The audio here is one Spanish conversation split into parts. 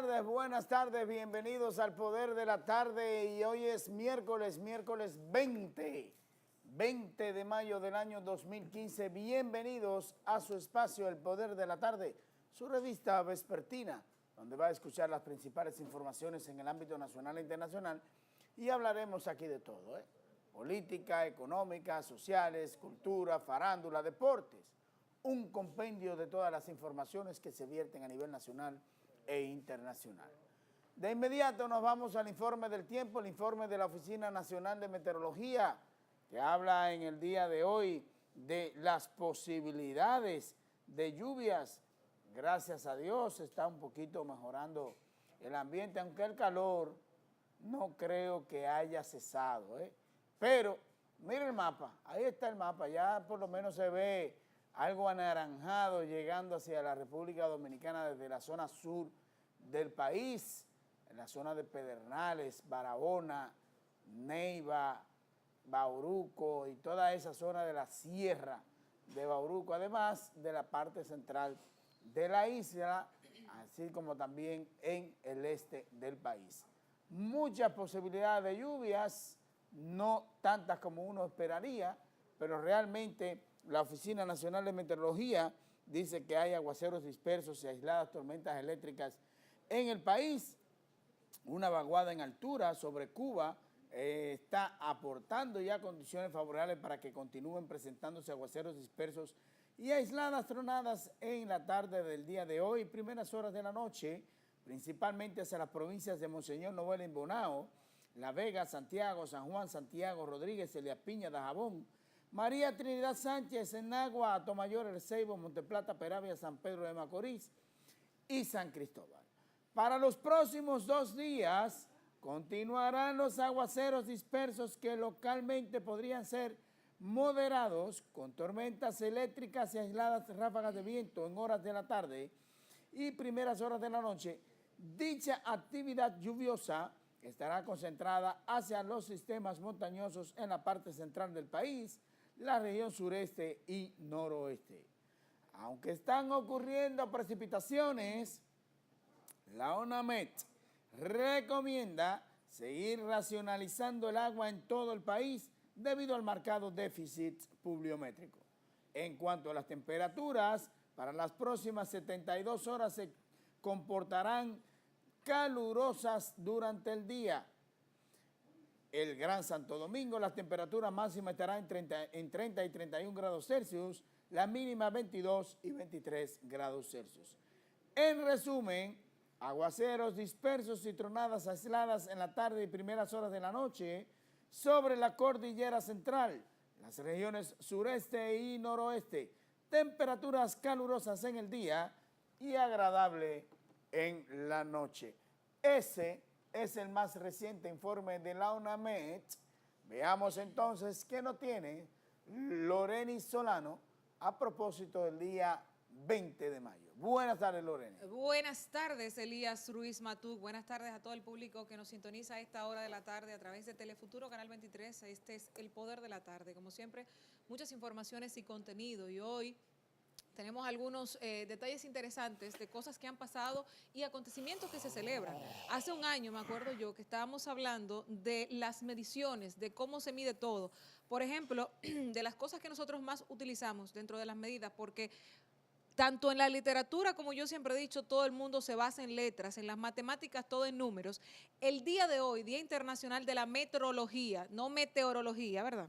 buenas tardes, bienvenidos al Poder de la Tarde y hoy es miércoles 20 de mayo del año 2015. Bienvenidos a su espacio El Poder de la Tarde, su revista vespertina, donde va a escuchar las principales informaciones en el ámbito nacional e internacional y hablaremos aquí de todo, política, económica, sociales, cultura, farándula, deportes, un compendio de todas las informaciones que se vierten a nivel nacional e internacional. De inmediato nos vamos al informe del tiempo, el informe de la Oficina Nacional de Meteorología, que habla en el día de hoy de las posibilidades de lluvias. Gracias a Dios está un poquito mejorando el ambiente, aunque el calor no creo que haya cesado, Pero mire el mapa, ahí está el mapa, ya por lo menos se ve algo anaranjado llegando hacia la República Dominicana desde la zona sur del país, en la zona de Pedernales, Barahona, Neiva, Bauruco y toda esa zona de la sierra de Bauruco, además de la parte central de la isla, así como también en el este del país. Muchas posibilidades de lluvias, no tantas como uno esperaría, pero realmente la Oficina Nacional de Meteorología dice que hay aguaceros dispersos y aisladas tormentas eléctricas en el país. Una vaguada en altura sobre Cuba está aportando ya condiciones favorables para que continúen presentándose aguaceros dispersos y aisladas tronadas en la tarde del día de hoy, primeras horas de la noche, principalmente hacia las provincias de Monseñor Noel en Bonao, La Vega, Santiago, San Juan, Santiago, Rodríguez, Elías Piña, Dajabón, María Trinidad Sánchez, Enagua, Atomayor, El Ceibo, Monteplata, Peravia, San Pedro de Macorís y San Cristóbal. Para los próximos 2 días continuarán los aguaceros dispersos que localmente podrían ser moderados con tormentas eléctricas y aisladas ráfagas de viento en horas de la tarde y primeras horas de la noche. Dicha actividad lluviosa estará concentrada hacia los sistemas montañosos en la parte central del país, la región sureste y noroeste. Aunque están ocurriendo precipitaciones, la ONAMET recomienda seguir racionalizando el agua en todo el país debido al marcado déficit pluviométrico. En cuanto a las temperaturas, para las próximas 72 horas se comportarán calurosas durante el día. El Gran Santo Domingo, las temperaturas máximas estarán en 30 y 31 grados Celsius, la mínima 22 y 23 grados Celsius. En resumen, aguaceros dispersos y tronadas aisladas en la tarde y primeras horas de la noche sobre la cordillera central, las regiones sureste y noroeste, temperaturas calurosas en el día y agradable en la noche. Ese es el más reciente informe de la ONAMET. Veamos entonces qué nos tiene Loreni Solano a propósito del día 20 de mayo. Buenas tardes, Lorena. Buenas tardes, Elías Ruiz Matú. Buenas tardes a todo el público que nos sintoniza a esta hora de la tarde a través de Telefuturo, Canal 23. Este es El Poder de la Tarde. Como siempre, muchas informaciones y contenido. Y hoy tenemos algunos detalles interesantes de cosas que han pasado y acontecimientos que se celebran. Hace un año, me acuerdo yo, que estábamos hablando de las mediciones, de cómo se mide todo. Por ejemplo, de las cosas que nosotros más utilizamos dentro de las medidas, porque tanto en la literatura, como yo siempre he dicho, todo el mundo se basa en letras, en las matemáticas, todo en números. El día de hoy, Día Internacional de la Metrología, no meteorología, ¿verdad?,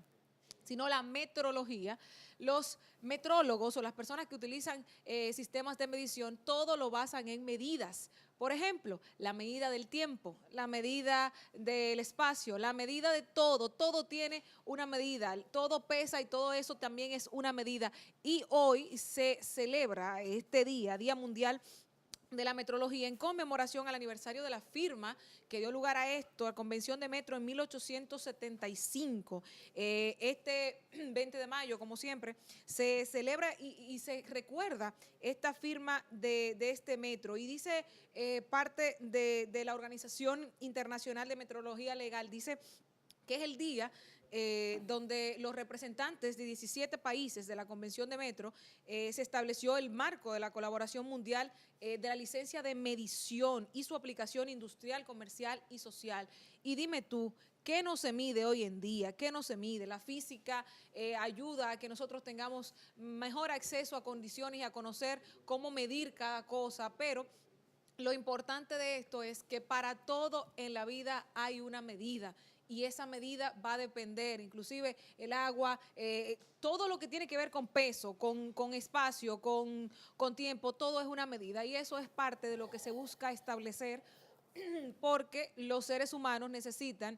sino la metrología, los metrólogos o las personas que utilizan sistemas de medición, todo lo basan en medidas. Por ejemplo, la medida del tiempo, la medida del espacio, la medida de todo, todo tiene una medida, todo pesa y todo eso también es una medida. Y hoy se celebra este día, Día Mundial de la Metrología, en conmemoración al aniversario de la firma que dio lugar a esto, a Convención de Metro en 1875. Este 20 de mayo, como siempre, se celebra y se recuerda esta firma de este metro. Y dice parte de la Organización Internacional de Metrología Legal, dice que es el día donde los representantes de 17 países de la Convención de Metro se estableció el marco de la colaboración mundial de la licencia de medición y su aplicación industrial, comercial y social. Y dime tú, ¿qué no se mide hoy en día? ¿Qué no se mide? La física ayuda a que nosotros tengamos mejor acceso a condiciones y a conocer cómo medir cada cosa, pero lo importante de esto es que para todo en la vida hay una medida y esa medida va a depender, inclusive el agua, todo lo que tiene que ver con peso, con espacio, con tiempo, todo es una medida y eso es parte de lo que se busca establecer porque los seres humanos necesitan.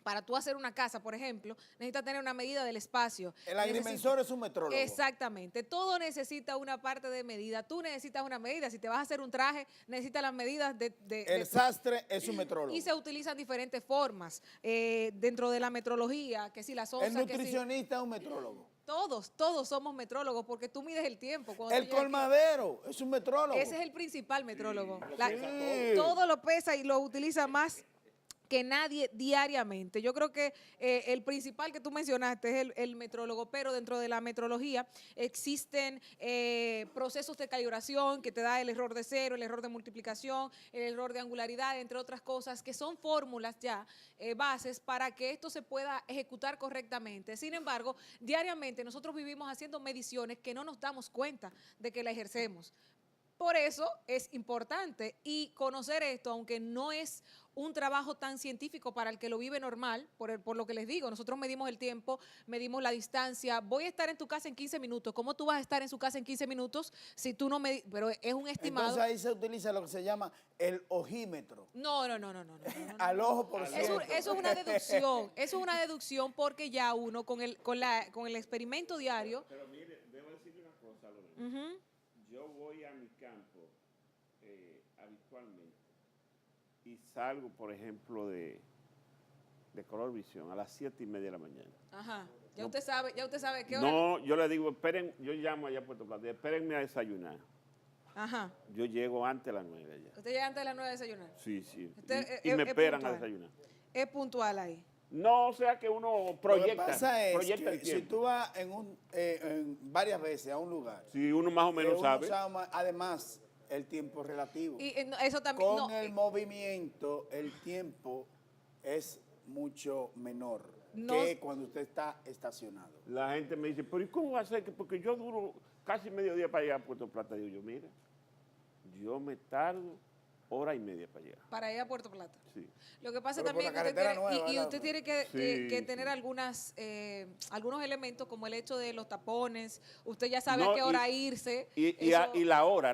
Para tú hacer una casa, por ejemplo, necesitas tener una medida del espacio. El agrimensor es un metrólogo. Exactamente. Todo necesita una parte de medida. Tú necesitas una medida. Si te vas a hacer un traje, necesitas las medidas El sastre es un metrólogo. Y se utilizan diferentes formas dentro de la metrología, que si las onzas, El nutricionista es un metrólogo. Todos somos metrólogos porque tú mides el tiempo. El colmadero es un metrólogo. Ese es el principal metrólogo. Sí. Todo lo pesa y lo utiliza más que nadie diariamente. Yo creo que el principal que tú mencionaste es el metrólogo, pero dentro de la metrología existen procesos de calibración que te da el error de cero, el error de multiplicación, el error de angularidad, entre otras cosas, que son fórmulas ya, bases para que esto se pueda ejecutar correctamente. Sin embargo, diariamente nosotros vivimos haciendo mediciones que no nos damos cuenta de que la ejercemos. Por eso es importante y conocer esto, aunque no es un trabajo tan científico para el que lo vive normal, por lo que les digo, nosotros medimos el tiempo, medimos la distancia. Voy a estar en tu casa en 15 minutos. ¿Cómo tú vas a estar en su casa en 15 minutos si tú no medís? Pero es un estimado. Entonces ahí se utiliza lo que se llama el ojímetro. No. Al ojo por ciento. Eso es una deducción. Eso es una deducción porque ya uno con el experimento diario. Pero mire, debo decirle una cosa, Lorena. Yo voy a mi campo habitualmente y salgo, por ejemplo, de Color Visión a las 7:30 de la mañana. Ajá. Ya usted sabe qué hora. No, yo le digo, esperen, yo llamo allá a Puerto Plata, espérenme a desayunar. Ajá. Yo llego antes de las 9 allá. ¿Usted llega antes de las 9 a desayunar? Sí, sí. Usted Y me esperan puntual. a desayunar. Es puntual ahí. No, o sea que uno proyecta. Lo que pasa es proyecta el que si tiempo. tú vas en varias veces a un lugar, Si uno más o menos uno sabe. además el tiempo es relativo. Y eso también. Con el movimiento, el tiempo es mucho menor que cuando usted está estacionado. La gente me dice, pero ¿y cómo va a ser? Porque yo duro casi medio día para llegar a Puerto Plata. Digo yo, mira, yo me tardo hora y media para llegar. Para ir a Puerto Plata. Sí. Lo que pasa Pero por también la que usted carretera tiene, nueva, y ¿verdad? usted tiene que tener algunos elementos como el hecho de los tapones. Usted ya sabe No, a qué hora irse. Y la hora.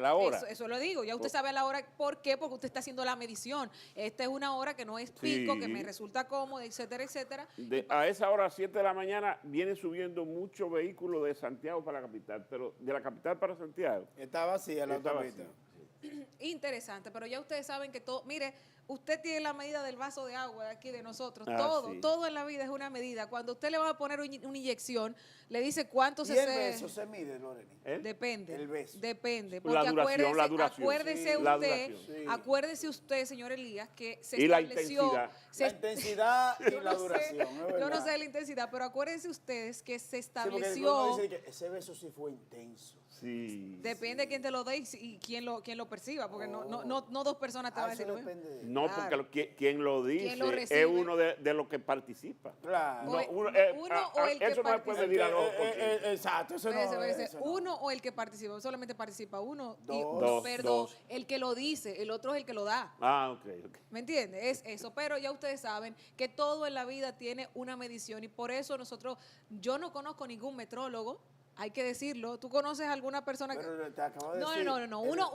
Eso lo digo. Ya usted sabe a la hora. ¿Por qué? Porque usted está haciendo la medición. Esta es una hora que no es pico, que me resulta cómoda, etcétera, etcétera. A esa hora, 7 de la mañana, vienen subiendo muchos vehículos de Santiago para la capital, pero de la capital para Santiago. Está vacía la Está autopista. vacía. Interesante, pero ya ustedes saben que todo, mire, usted tiene la medida del vaso de agua de aquí de nosotros, Ah, todo, sí. todo en la vida es una medida. Cuando usted le va a poner una inyección, le dice cuánto ¿Y se el beso se mide, Lorena? ¿Eh? Depende. El beso. Depende. La Porque duración, la duración. acuérdese Sí, la usted, duración. Sí. acuérdese usted, señor Elías, que se Y la estableció. intensidad. La intensidad y yo la no sé, duración. es yo no verdad. sé la intensidad, pero acuérdense ustedes que se Sí, porque estableció. uno dice que ese beso sí fue intenso. Sí. Depende de quién te lo dé y quién lo perciba, porque no dos personas te van a Eso decir lo mismo. depende de... No, Claro. porque quien lo dice Quien lo recibe. es uno de los que participa. Claro. No, O el que eso no se puede participa. medir a los ojos. Exacto, eso no Espérese, eso no. uno o el que participa, solamente participa uno. Dos. Dos. El que lo dice, el otro es el que lo da. Ah, ok. ¿Me entiende? Es eso, pero ya ustedes saben que todo en la vida tiene una medición y por eso yo no conozco ningún metrólogo, hay que decirlo. ¿Tú conoces alguna persona que... Pero te acabo de No, decir,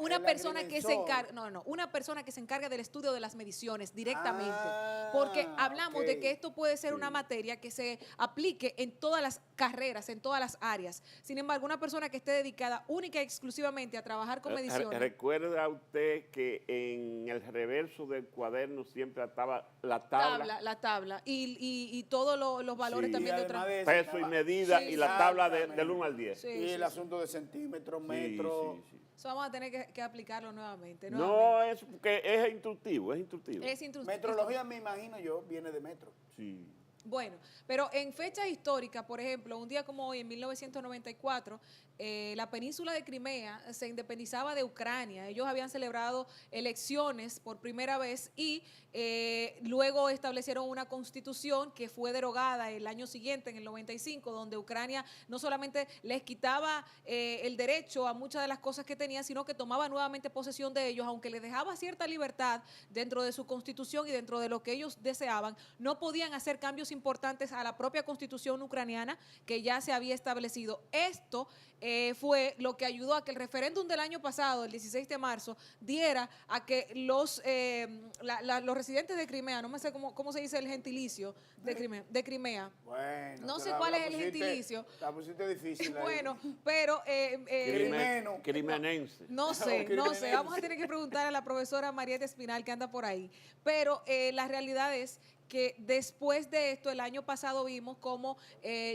una persona que se agrimensor. encarga, una persona que se encarga del estudio de las mediciones directamente, Ah, porque hablamos de ok. que esto puede ser Sí. una materia que se aplique en todas las carreras, en todas las áreas. Sin embargo, una persona que esté dedicada única y exclusivamente a trabajar con mediciones. ¿Recuerda usted que en el reverso del cuaderno siempre estaba la tabla? La tabla y todos los valores Sí. también Y de además otra. de eso Peso y estaba- medida Sí, y la tabla exactamente. del 1 al 10. Sí, Y sí, el sí. asunto de centímetros, Sí, metros. sí, sí. Eso vamos a tener que aplicarlo nuevamente. No, porque es instructivo, es instructivo. Es instru- Metrología, me imagino yo, viene de metro. Sí. Bueno, pero en fechas históricas, por ejemplo, un día como hoy, en 1994, la península de Crimea se independizaba de Ucrania. Ellos habían celebrado elecciones por primera vez y luego establecieron una constitución que fue derogada el año siguiente, en el 95, donde Ucrania no solamente les quitaba el derecho a muchas de las cosas que tenían, sino que tomaba nuevamente posesión de ellos, aunque les dejaba cierta libertad dentro de su constitución y dentro de lo que ellos deseaban, no podían hacer cambios importantes a la propia constitución ucraniana que ya se había establecido. Esto fue lo que ayudó a que el referéndum del año pasado, el 16 de marzo, diera a que los residentes de Crimea, no me sé cómo se dice el gentilicio de Crimea. Bueno, No sé cuál es el gentilicio. La pusiste difícil. Ahí. Bueno, pero Crimenense. no sé, vamos a tener que preguntar a la profesora Marieta Espinal que anda por ahí, pero la realidad es que después de esto, el año pasado vimos cómo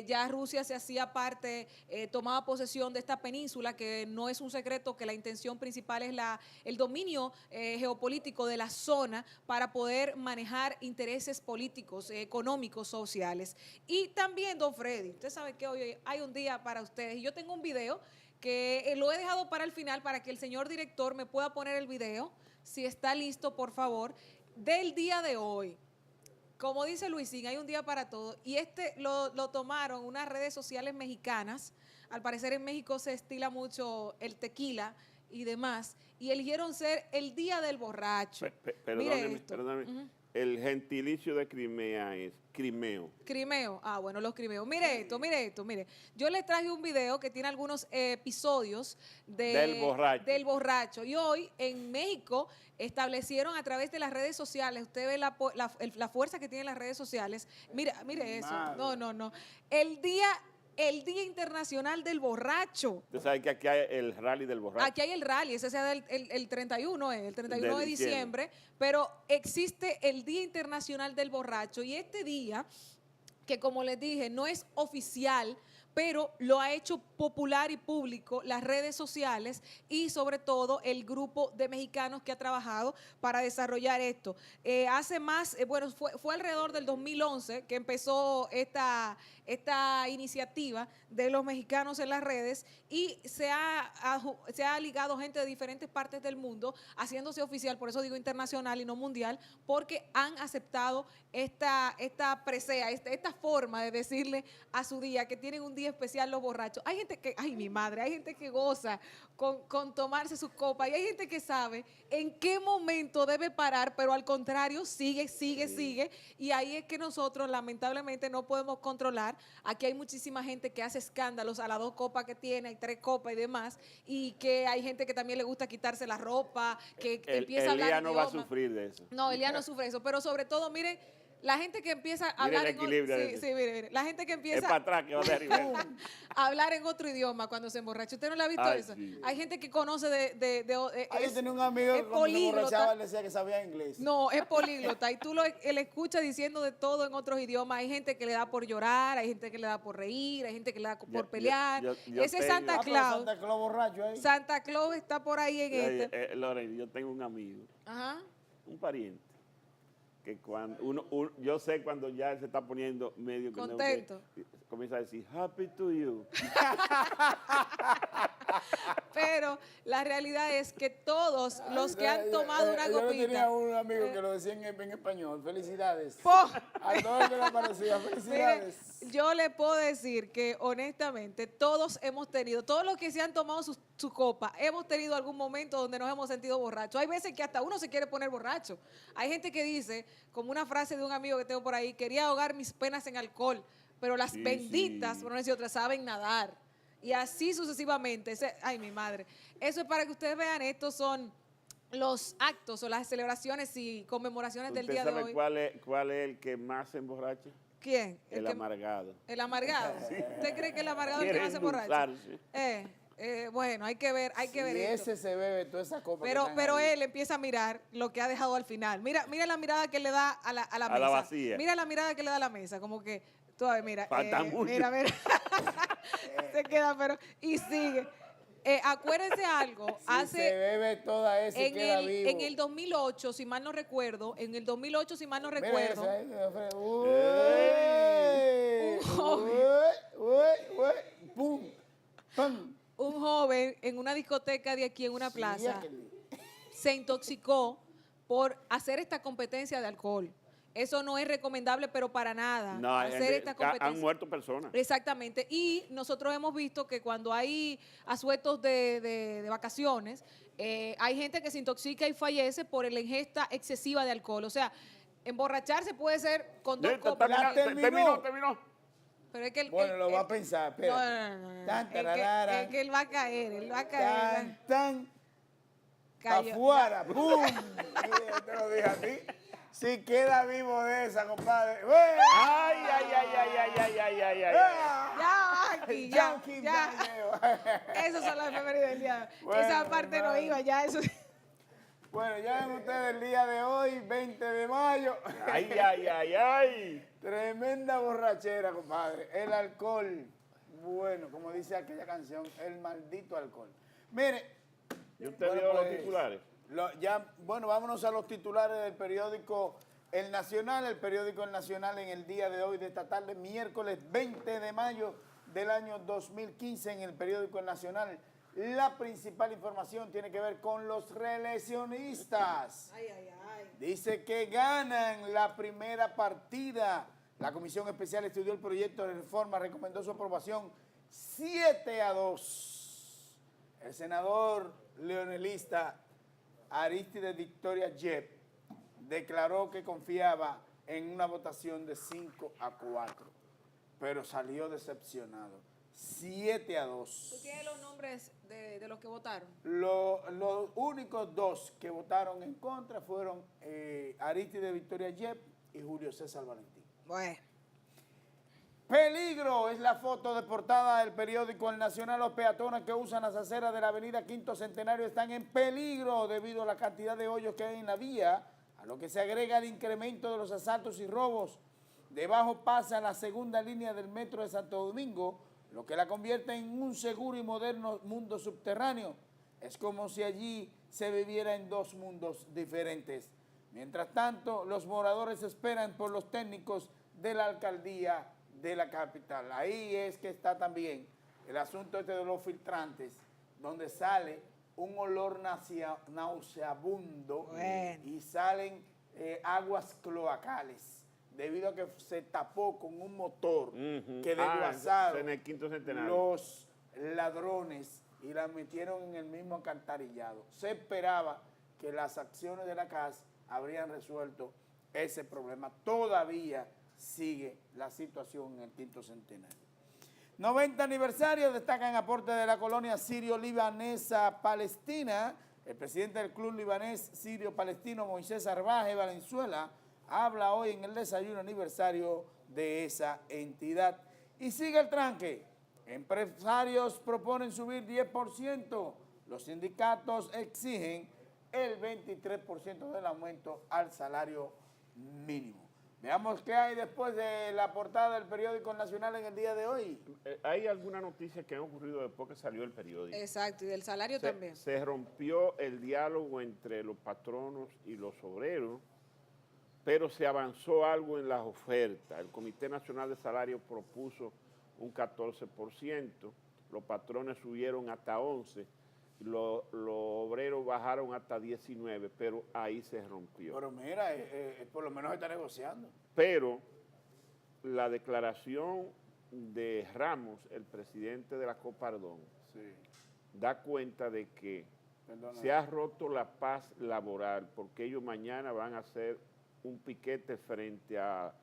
ya Rusia se hacía parte, tomaba posesión de esta península, que no es un secreto que la intención principal es el dominio geopolítico de la zona para poder manejar intereses políticos, económicos, sociales. Y también, don Freddy, usted sabe que hoy hay un día para ustedes, y yo tengo un video que lo he dejado para el final para que el señor director me pueda poner el video, si está listo, por favor, del día de hoy. Como dice Luisín, hay un día para todo, y lo tomaron unas redes sociales mexicanas. Al parecer en México se estila mucho el tequila y demás, y eligieron ser el Día del Borracho. Perdóneme. El gentilicio de Crimea es crimeo. Crimeo, bueno, los crimeos. Mire esto. Yo les traje un video que tiene algunos episodios del borracho. Y hoy en México establecieron a través de las redes sociales, usted ve la fuerza que tienen las redes sociales. Mire eso. No. El Día Internacional del Borracho. Usted sabe que aquí hay el rally del borracho. Aquí hay el rally, ese sea el 31 de diciembre, pero existe el Día Internacional del Borracho, y este día, que como les dije, no es oficial, pero lo ha hecho popular y público las redes sociales y sobre todo el grupo de mexicanos que ha trabajado para desarrollar esto. Fue alrededor del 2011 que empezó esta iniciativa de los mexicanos en las redes, y se ha ligado gente de diferentes partes del mundo haciéndose oficial, por eso digo internacional y no mundial, porque han aceptado esta presea, esta forma de decirle a su día que tienen un día especial los borrachos. Hay gente que, ay mi madre, hay gente que goza con tomarse sus copas, y hay gente que sabe en qué momento debe parar, pero al contrario sigue, y ahí es que nosotros lamentablemente no podemos controlar. Aquí hay muchísima gente que hace escándalos a las 2 copas que tiene, hay 3 copas y demás, y que hay gente que también le gusta quitarse la ropa, que empieza a hablar Elías no va a sufrir de eso. No, Elías no sufre eso, pero sobre todo, miren, la gente que empieza a hablar mire, la gente que empieza es para atrás que va de arriba. a hablar en otro idioma cuando se emborracha. ¿Usted no le ha visto eso? Sí. Hay gente que conoce yo tenía un amigo que cuando se emborrachaba, él decía que sabía inglés. No, es políglota, y tú él escucha diciendo de todo en otros idiomas. Hay gente que le da por llorar, hay gente que le da por reír, hay gente que le da por pelear. Ese es Santa Claus. Santa Claus borracho ahí. Santa Claus está por ahí en Lorena, yo tengo un amigo, un pariente, que cuando yo sé cuando ya él se está poniendo medio contento, comienza a decir happy to you. Pero la realidad es que todos los que han tomado una copita. Yo tenía un amigo que lo decía en español. Felicidades. A todos que le parecía. Felicidades. Mire, yo le puedo decir que honestamente todos los que se han tomado su copa, hemos tenido algún momento donde nos hemos sentido borrachos. Hay veces que hasta uno se quiere poner borracho. Hay gente que dice, como una frase de un amigo que tengo por ahí, quería ahogar mis penas en alcohol, pero las benditas, por no decir otras, saben nadar. Y así sucesivamente. Ay, mi madre. Eso es para que ustedes vean, estos son los actos o las celebraciones y conmemoraciones del día de hoy. ¿Cuál es el que más se emborracha? ¿Quién? El amargado. ¿El amargado? Sí. ¿Usted cree que el amargado es el que más se emborracha? Bueno, hay que ver esto. Ese se bebe toda esa copa. Pero él empieza a mirar lo que ha dejado al final. Mira la mirada que le da a la mesa. La vacía. Mira la mirada que le da a la mesa, como que, mira. Mira. Se queda, pero, y sigue. Acuérdense algo, se bebe toda esa y queda vivo. En el 2008, si mal no recuerdo, una discoteca de aquí en una Sí, plaza aquel- se intoxicó por hacer esta competencia de alcohol. Eso no es recomendable, pero para nada. No, hacer esta han competencia. muerto personas. Exactamente. Y nosotros hemos visto que cuando hay asuetos de vacaciones, hay gente que se intoxica y fallece por la ingesta excesiva de alcohol. O sea, emborracharse puede ser con dos copas. Terminó. Pero es que Bueno, lo va a pensar, espérate. No. Tan, Es tararara, que él va a caer, tan, Cayó. afuera, ¡pum! Yo te lo dije a ti. Si queda vivo de esa, compadre. ¡Ué! Ay. Ya, aquí, ya. Junkie ya. Daniel. Esas son las efemérides del día. Bueno, Esa parte no hermano. iba, ya eso. Bueno, ya ven ustedes el día de hoy, 20 de mayo. Ay. Tremenda borrachera, compadre. El alcohol. Bueno, como dice aquella canción, el maldito alcohol. Mire. ¿Y usted bueno, vio los pues, titulares? Bueno, vámonos a los titulares del periódico El Nacional. El periódico El Nacional en el día de hoy, de esta tarde, miércoles 20 de mayo del año 2015, en el periódico El Nacional. La principal información tiene que ver con los reeleccionistas. Dice que ganan la primera partida. La Comisión Especial estudió el proyecto de reforma, recomendó su aprobación 7-2. El senador leonelista Aristides Victoria Yep declaró que confiaba en una votación de 5-4, pero salió decepcionado. 7-2. ¿Tú tienes los nombres de los que votaron? Los únicos dos que votaron en contra fueron Aristides Victoria Yep y Julio César Valentín. Bueno. Peligro es la foto de portada del periódico El Nacional. Los peatones que usan las aceras de la avenida Quinto Centenario están en peligro debido a la cantidad de hoyos que hay en la vía, a lo que se agrega el incremento de los asaltos y robos. Debajo pasa la segunda línea del metro de Santo Domingo, lo que la convierte en un seguro y moderno mundo subterráneo. Es como si allí se viviera en dos mundos diferentes. Mientras tanto, los moradores esperan por los técnicos de la alcaldía de la capital. Ahí es que está también el asunto este de los filtrantes, donde sale un olor nauseabundo y salen aguas cloacales, debido a que se tapó con un motor que desguazaron en el Quinto Centenario. los ladrones y la metieron en el mismo alcantarillado. Se esperaba que las acciones de la CAS habrían resuelto ese problema. Todavía sigue la situación en el Quinto Centenario. 90 aniversario, destacan aporte de la colonia sirio-libanesa palestina. El presidente del club libanés sirio-palestino, Moisés Arbaje Valenzuela, habla hoy en el desayuno aniversario de esa entidad. Y sigue el tranque. Empresarios proponen subir 10%. Los sindicatos exigen el 23% del aumento al salario mínimo. Veamos qué hay después de la portada del periódico Nacional en el día de hoy. ¿Hay alguna noticia que ha ocurrido después que salió el periódico? Exacto, y del salario también. Se rompió el diálogo entre los patronos y los obreros, pero se avanzó algo en las ofertas. El Comité Nacional de Salarios propuso un 14%, los patrones subieron hasta 11%, los obreros bajaron hasta 19%, pero ahí se rompió. Pero mira, por lo menos está negociando. Pero la declaración de Ramos, el presidente de la Copardón, da cuenta de que se ha roto la paz laboral, porque ellos mañana van a hacer un piquete frente a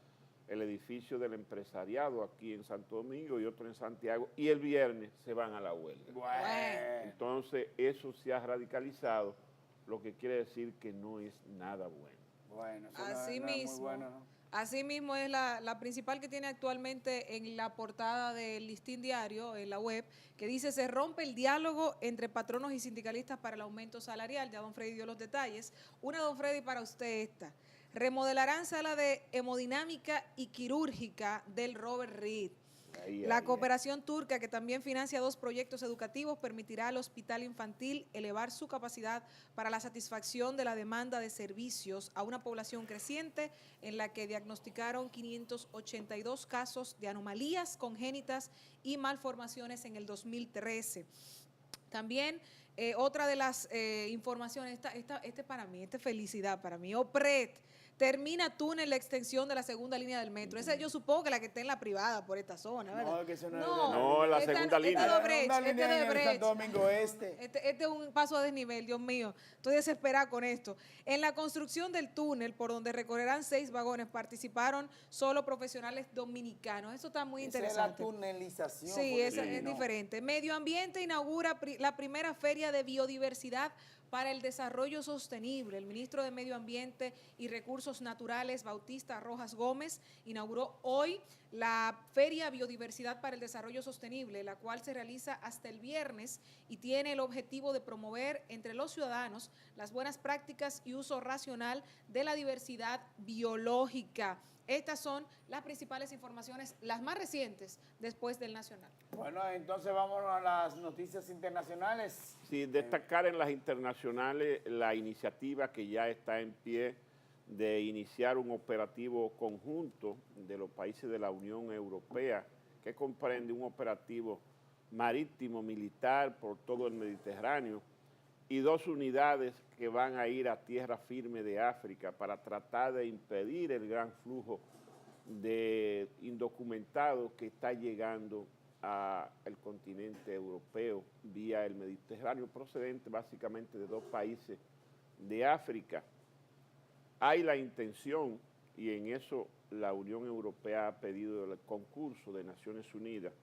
el edificio del empresariado aquí en Santo Domingo y otro en Santiago, y el viernes se van a la huelga. Bueno. Entonces, eso se ha radicalizado, lo que quiere decir que no es nada bueno. Bueno, eso Así no es mismo. muy bueno, ¿no? Así mismo es la principal que tiene actualmente en la portada del Listín Diario, en la web, que dice: se rompe el diálogo entre patronos y sindicalistas para el aumento salarial. Ya don Freddy dio los detalles. Una, don Freddy, para usted esta. Remodelarán sala de hemodinámica y quirúrgica del Robert Reed. La cooperación turca, que también financia 2 proyectos educativos, permitirá al hospital infantil elevar su capacidad para la satisfacción de la demanda de servicios a una población creciente, en la que diagnosticaron 582 casos de anomalías congénitas y malformaciones en el 2013. También Otra de las informaciones, este para mí, esta es felicidad para mí. OPRED termina túnel la extensión de la segunda línea del metro. Esa yo supongo que la que está en la privada por esta zona, ¿verdad? No, que eso no, No, la segunda línea. Esta de Brecht, Segunda línea de en el Brecht. Santo Domingo Este. Este es un paso a desnivel, Dios mío. Estoy desesperada con esto. En la construcción del túnel, por donde recorrerán 6 vagones, participaron solo profesionales dominicanos. Eso está muy interesante. Esa es la tunelización. Sí, es no. diferente. Medio Ambiente inaugura la primera feria de biodiversidad para el desarrollo sostenible. El ministro de Medio Ambiente y Recursos Naturales, Bautista Rojas Gómez, inauguró hoy la Feria Biodiversidad para el Desarrollo Sostenible, la cual se realiza hasta el viernes y tiene el objetivo de promover entre los ciudadanos las buenas prácticas y uso racional de la diversidad biológica. Estas son las principales informaciones, las más recientes después del Nacional. Bueno, entonces vamos a las noticias internacionales. Sí, destacar en las internacionales la iniciativa que ya está en pie de iniciar un operativo conjunto de los países de la Unión Europea, que comprende un operativo marítimo militar por todo el Mediterráneo y 2 unidades que van a ir a tierra firme de África para tratar de impedir el gran flujo de indocumentados que está llegando al continente europeo vía el Mediterráneo, procedente básicamente de 2 países de África. Hay la intención, y en eso la Unión Europea ha pedido el concurso de Naciones Unidas,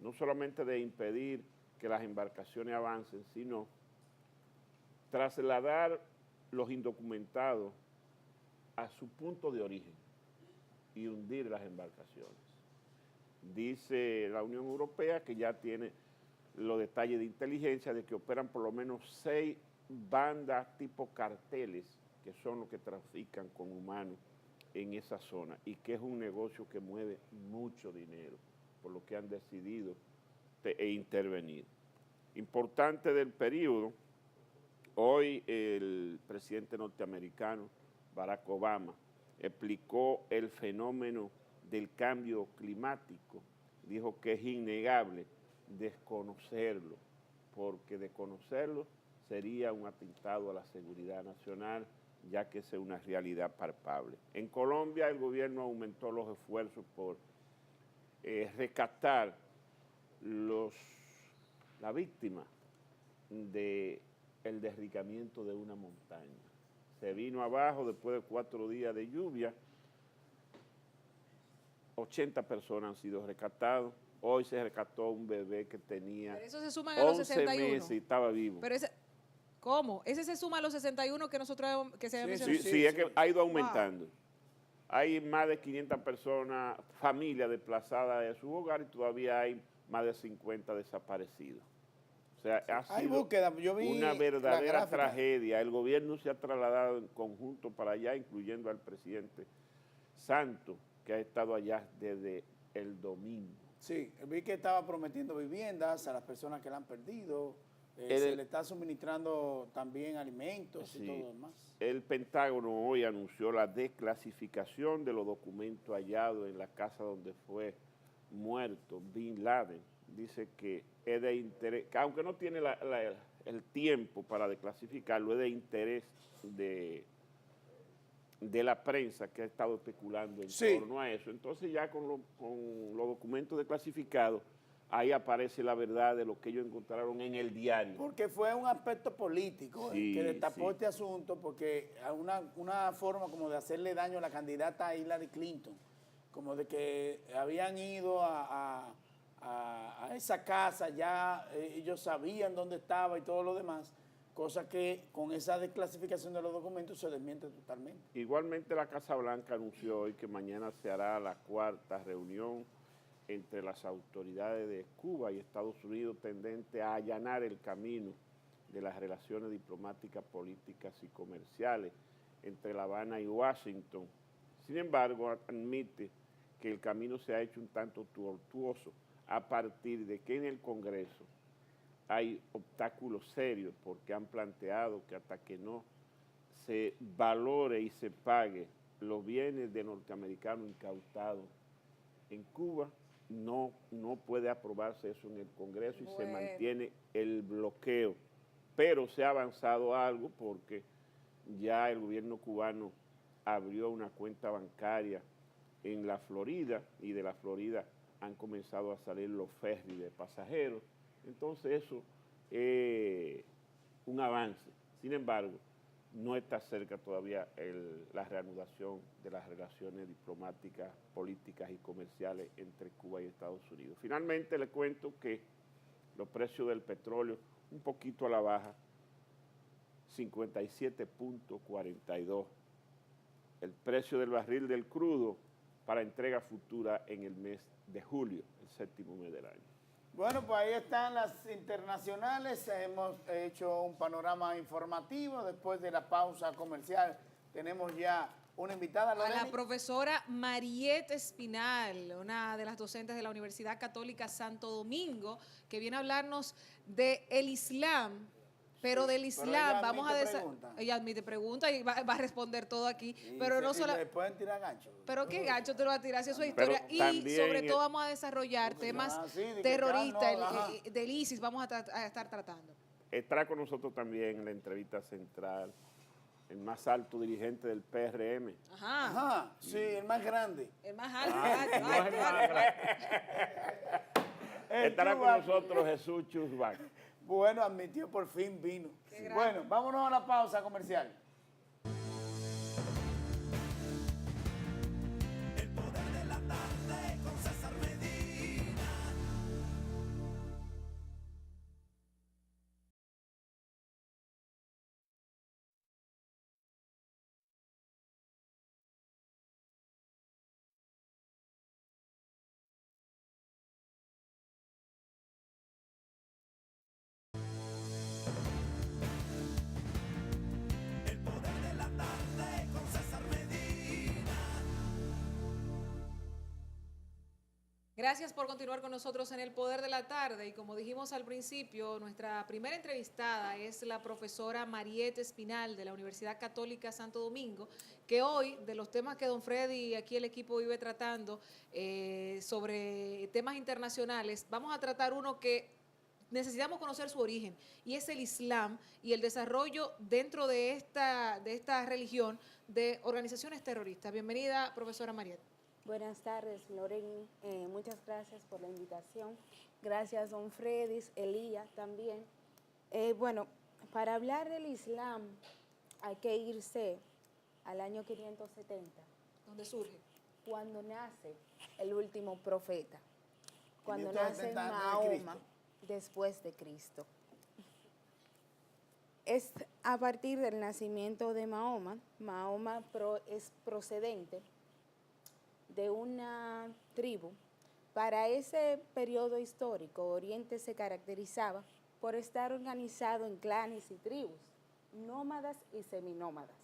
no solamente de impedir que las embarcaciones avancen, sino trasladar los indocumentados a su punto de origen y hundir las embarcaciones. Dice la Unión Europea que ya tiene los detalles de inteligencia de que operan por lo menos 6 bandas tipo carteles, que son los que trafican con humanos en esa zona, y que es un negocio que mueve mucho dinero, por lo que han decidido intervenir. Importante del periodo, hoy el presidente norteamericano, Barack Obama, explicó el fenómeno del cambio climático. Dijo que es innegable desconocerlo, porque desconocerlo sería un atentado a la seguridad nacional, ya que es una realidad palpable. En Colombia el gobierno aumentó los esfuerzos por rescatar la víctima del derricamiento de una montaña. Se vino abajo después de 4 días de lluvia. 80 personas han sido rescatadas. Hoy se rescató un bebé que tenía Pero eso se suma a los 61. meses y estaba vivo. Pero ¿cómo? ¿Ese se suma a los 61 que nosotros que se había mencionado? Sí, es que ha ido aumentando. Wow. Hay más de 500 personas, familias desplazadas de su hogar, y todavía hay más de 50 desaparecidos. O sea, ha sido una verdadera tragedia. El gobierno se ha trasladado en conjunto para allá, incluyendo al presidente Santos, que ha estado allá desde el domingo. Sí, vi que estaba prometiendo viviendas a las personas que la han perdido. Se le está suministrando también alimentos y todo lo demás. El Pentágono hoy anunció la desclasificación de los documentos hallados en la casa donde fue muerto Bin Laden. Dice que es de interés, que aunque no tiene el tiempo para desclasificarlo, es de interés de la prensa que ha estado especulando en torno a eso. Entonces ya con los documentos desclasificados, ahí aparece la verdad de lo que ellos encontraron en el diario. Porque fue un aspecto político que destapó este asunto, porque una forma como de hacerle daño a la candidata Hillary Clinton, como de que habían ido a esa casa, ya ellos sabían dónde estaba y todo lo demás, cosa que con esa desclasificación de los documentos se desmiente totalmente. Igualmente la Casa Blanca anunció hoy que mañana se hará la 4ª reunión entre las autoridades de Cuba y Estados Unidos tendente a allanar el camino de las relaciones diplomáticas, políticas y comerciales entre La Habana y Washington. Sin embargo, admite que el camino se ha hecho un tanto tortuoso a partir de que en el Congreso hay obstáculos serios, porque han planteado que hasta que no se valore y se pague los bienes de norteamericanos incautados en Cuba, no puede aprobarse eso en el Congreso y se mantiene el bloqueo pero se ha avanzado algo porque ya el gobierno cubano abrió una cuenta bancaria en la Florida y de la Florida han comenzado a salir los ferries de pasajeros. Entonces eso es un avance. Sin embargo, no está cerca todavía la reanudación de las relaciones diplomáticas, políticas y comerciales entre Cuba y Estados Unidos. Finalmente, le cuento que los precios del petróleo un poquito a la baja, 57.42. El precio del barril del crudo para entrega futura en el mes de julio, el séptimo mes del año. Bueno, pues ahí están las internacionales. Hemos hecho un panorama informativo. Después de la pausa comercial tenemos ya una invitada. A la Loreni. profesora Mariette Espinal, una de las docentes de la Universidad Católica Santo Domingo, que viene a hablarnos del Islam. Pero Sí, del pero Islam ella vamos a admite preguntas. ella admite preguntas y va a responder todo aquí, Y pero no y solo le pueden tirar gancho. pero qué gancho te lo va a tirar, si eso es Pero historia. Y también sobre todo vamos a desarrollar temas sí, de que terroristas, ya no, ajá. del ISIS, vamos a estar tratando. Estará con nosotros también en la entrevista central el más alto dirigente del PRM. Ajá. Ajá, sí, el más grande. El más alto, No alto, es el alto, más alto. grande. El Estará con Chubak. nosotros Jesús Chusbach. Bueno, admitió, por fin vino. Qué grande. Bueno, vámonos a la pausa comercial. Gracias por continuar con nosotros en El Poder de la Tarde y como dijimos al principio, nuestra primera entrevistada es la profesora Mariette Espinal de la Universidad Católica Santo Domingo, que hoy de los temas que don Freddy y aquí el equipo vive tratando sobre temas internacionales, vamos a tratar uno que necesitamos conocer su origen y es el Islam y el desarrollo dentro de esta religión de organizaciones terroristas. Bienvenida, profesora Mariette. Buenas tardes, Loreni. Muchas gracias por la invitación. Gracias, don Fredis, Elías también. Bueno, para hablar del Islam hay que irse al año 570, ¿Dónde surge? cuando nace el último profeta, cuando 570 nace antes de Cristo. Mahoma después de Cristo. Es a partir del nacimiento de Mahoma. Mahoma es procedente de una tribu. Para ese periodo histórico, Oriente se caracterizaba por estar organizado en clanes y tribus, nómadas y seminómadas.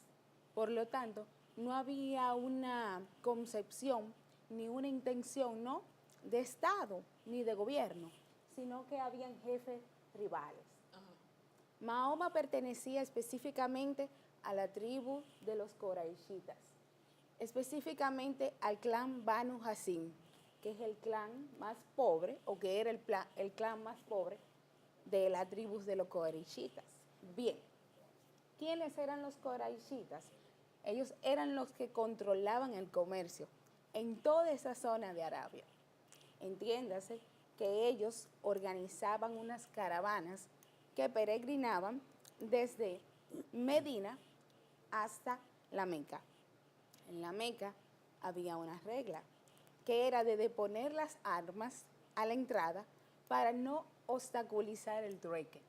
Por lo tanto, no había una concepción ni una intención, ¿no?, de Estado ni de gobierno, sino que habían jefes rivales. Mahoma pertenecía específicamente a la tribu de los Coraishitas, específicamente al clan Banu Hashim, que es el clan más pobre, o que era el clan más pobre de las tribus de los Coraishitas. Bien, ¿quiénes eran los Coraishitas? Ellos eran los que controlaban el comercio en toda esa zona de Arabia. Entiéndase que ellos organizaban unas caravanas que peregrinaban desde Medina hasta la Meca. En la Meca había una regla, que era de deponer las armas a la entrada para no obstaculizar el trueque,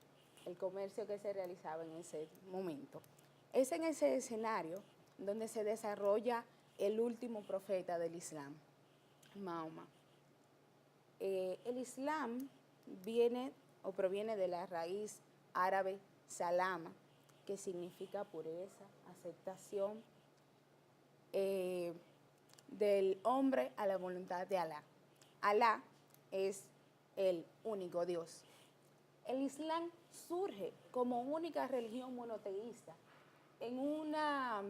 el comercio que se realizaba en ese momento. Es en ese escenario donde se desarrolla el último profeta del Islam, Mahoma. El Islam proviene de la raíz árabe salama, que significa pureza, aceptación, del hombre a la voluntad de Alá. Alá es el único Dios. El Islam surge como única religión monoteísta en una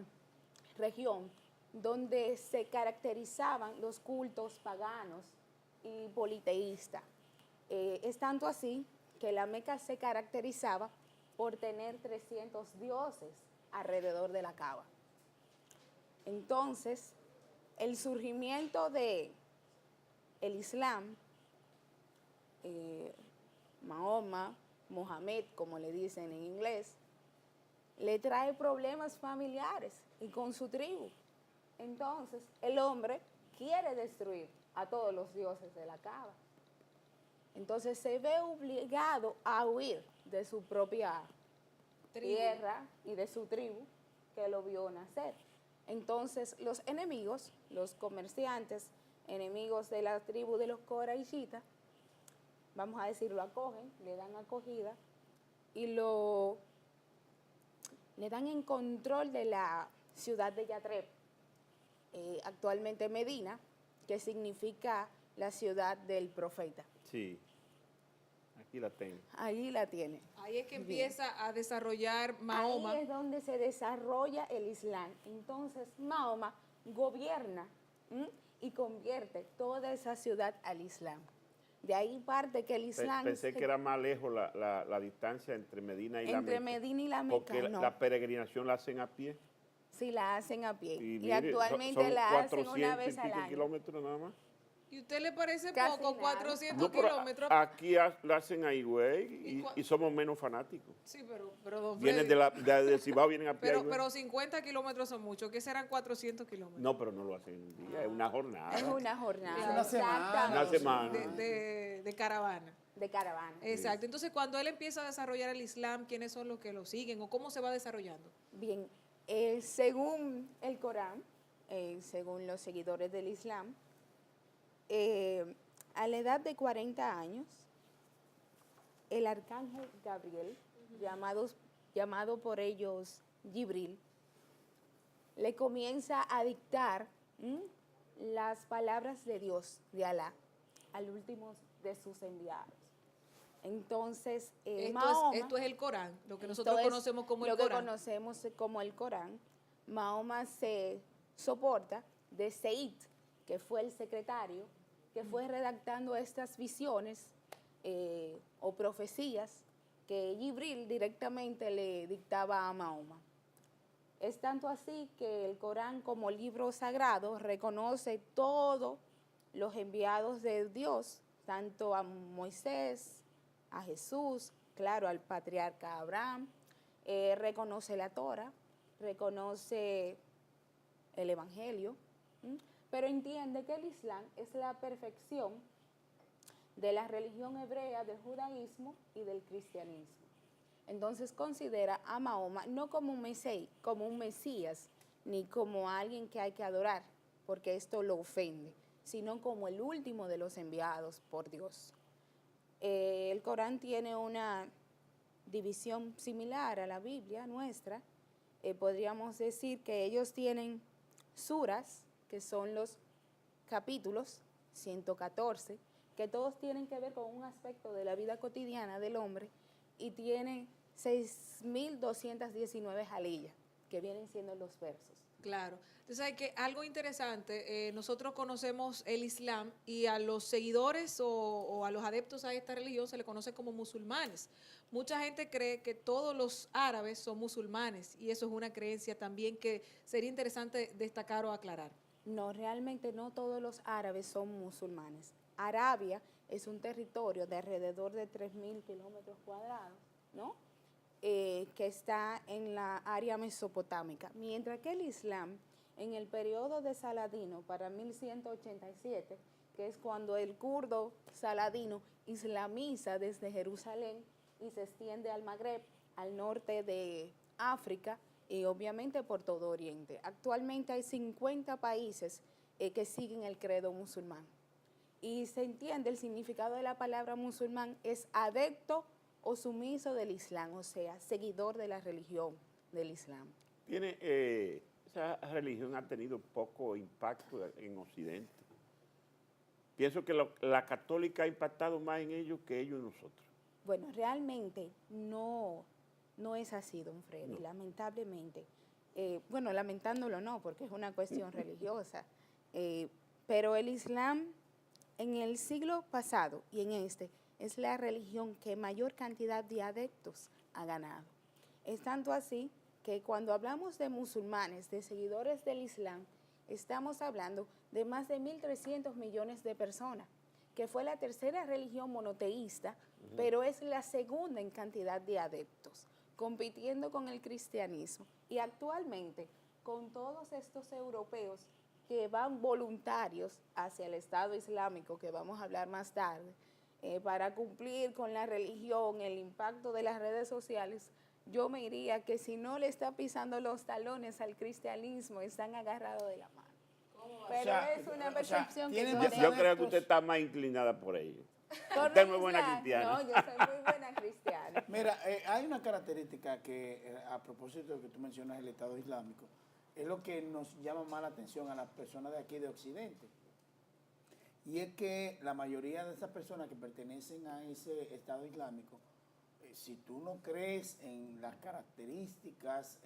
región donde se caracterizaban los cultos paganos y politeístas. Es tanto así que la Meca se caracterizaba por tener 300 dioses alrededor de la Kaaba. Entonces, el surgimiento de el Islam, Mahoma, Mohamed, como le dicen en inglés, le trae problemas familiares y con su tribu. Entonces, el hombre quiere destruir a todos los dioses de la Kaaba. Entonces, se ve obligado a huir de su propia tierra y de su tribu que lo vio nacer. Entonces, los enemigos, los comerciantes, enemigos de la tribu de los coraishitas, vamos a decir, lo acogen, le dan acogida y le dan en control de la ciudad de Yatreb, actualmente Medina, que significa la ciudad del profeta. Sí, aquí la tengo. Ahí la tiene. Ahí es que Bien. empieza a desarrollar Mahoma. Ahí es donde se desarrolla el Islam. Entonces, Mahoma gobierna y convierte toda esa ciudad al Islam. De ahí parte que el Islam... Pensé que era más lejos la distancia entre Medina y la Meca. Entre Medina y la Meca, Porque no. la peregrinación la hacen a pie. Sí, la hacen a pie. Y mire, actualmente son la hacen 400 una vez y al pico año. kilómetros nada más. ¿Y usted le parece Casi poco? nada. 400 No, pero kilómetros. aquí la hacen ahí, güey, y somos menos fanáticos. Sí, pero don Vienen Freddy, de Cibao, vienen a pie. pero, ahí, güey. pero 50 kilómetros son muchos. ¿Qué serán 400 kilómetros? No, pero no lo hacen en un día, es una jornada. Es una jornada. Es una semana. Exactamente. Una semana. De caravana. De caravana. Exacto. Entonces, cuando él empieza a desarrollar el Islam, ¿quiénes son los que lo siguen o cómo se va desarrollando? Bien, según el Corán, según los seguidores del Islam, a la edad de 40 años, el arcángel Gabriel, llamado por ellos Jibril, le comienza a dictar las palabras de Dios, de Alá, al último de sus enviados. Entonces, Mahoma, Esto es el Corán, lo que nosotros esto es conocemos como el lo que Corán. conocemos como el Corán. Mahoma se soporta de Seid, que fue el secretario, que fue redactando estas visiones o profecías que Jibril directamente le dictaba a Mahoma. Es tanto así que el Corán como libro sagrado reconoce todos los enviados de Dios, tanto a Moisés, a Jesús, claro, al patriarca Abraham, reconoce la Torah, reconoce el Evangelio, pero entiende que el Islam es la perfección de la religión hebrea, del judaísmo y del cristianismo. Entonces considera a Mahoma no como un Mesías, ni como alguien que hay que adorar, porque esto lo ofende, sino como el último de los enviados por Dios. El Corán tiene una división similar a la Biblia nuestra. Podríamos decir que ellos tienen suras, que son los capítulos, 114, que todos tienen que ver con un aspecto de la vida cotidiana del hombre, y tiene 6.219 jalillas, que vienen siendo los versos. Claro. Entonces hay que algo interesante, nosotros conocemos el Islam y a los seguidores o a los adeptos a esta religión se le conoce como musulmanes. Mucha gente cree que todos los árabes son musulmanes y eso es una creencia también que sería interesante destacar o aclarar. No, realmente no todos los árabes son musulmanes. Arabia es un territorio de alrededor de 3.000 kilómetros cuadrados, ¿no? Que está en la área mesopotámica, mientras que el Islam, en el periodo de Saladino, para 1187, que es cuando el kurdo Saladino islamiza desde Jerusalén y se extiende al Magreb, al norte de África y obviamente por todo Oriente. Actualmente hay 50 países que siguen el credo musulmán. Y se entiende el significado de la palabra musulmán es adepto o sumiso del Islam, o sea, seguidor de la religión del Islam. Esa religión ha tenido poco impacto en Occidente. Pienso que la católica ha impactado más en ellos que ellos en nosotros. Bueno, realmente no es así, don Freddy, no. Lamentablemente. Bueno, lamentándolo no, porque es una cuestión religiosa. Pero el Islam en el siglo pasado y en este es la religión que mayor cantidad de adeptos ha ganado. Es tanto así que cuando hablamos de musulmanes, de seguidores del Islam, estamos hablando de más de 1.300 millones de personas, que fue la tercera religión monoteísta, pero es la segunda en cantidad de adeptos, compitiendo con el cristianismo. Y actualmente, con todos estos europeos que van voluntarios hacia el Estado Islámico, que vamos a hablar más tarde, para cumplir con la religión, el impacto de las redes sociales, yo me diría que si no le está pisando los talones al cristianismo, están agarrados de la mano. Pero O sea, es una o sea, percepción que tiene yo más tengo. Yo creo que usted está más inclinada por ello. Por Usted es lo muy buena Islam. cristiana. No, yo soy muy buena cristiana. Mira, hay una característica que, a propósito de que tú mencionas el Estado Islámico, es lo que nos llama más la atención a las personas de aquí de Occidente. Y es que la mayoría de esas personas que pertenecen a ese Estado Islámico, si tú no crees en las características,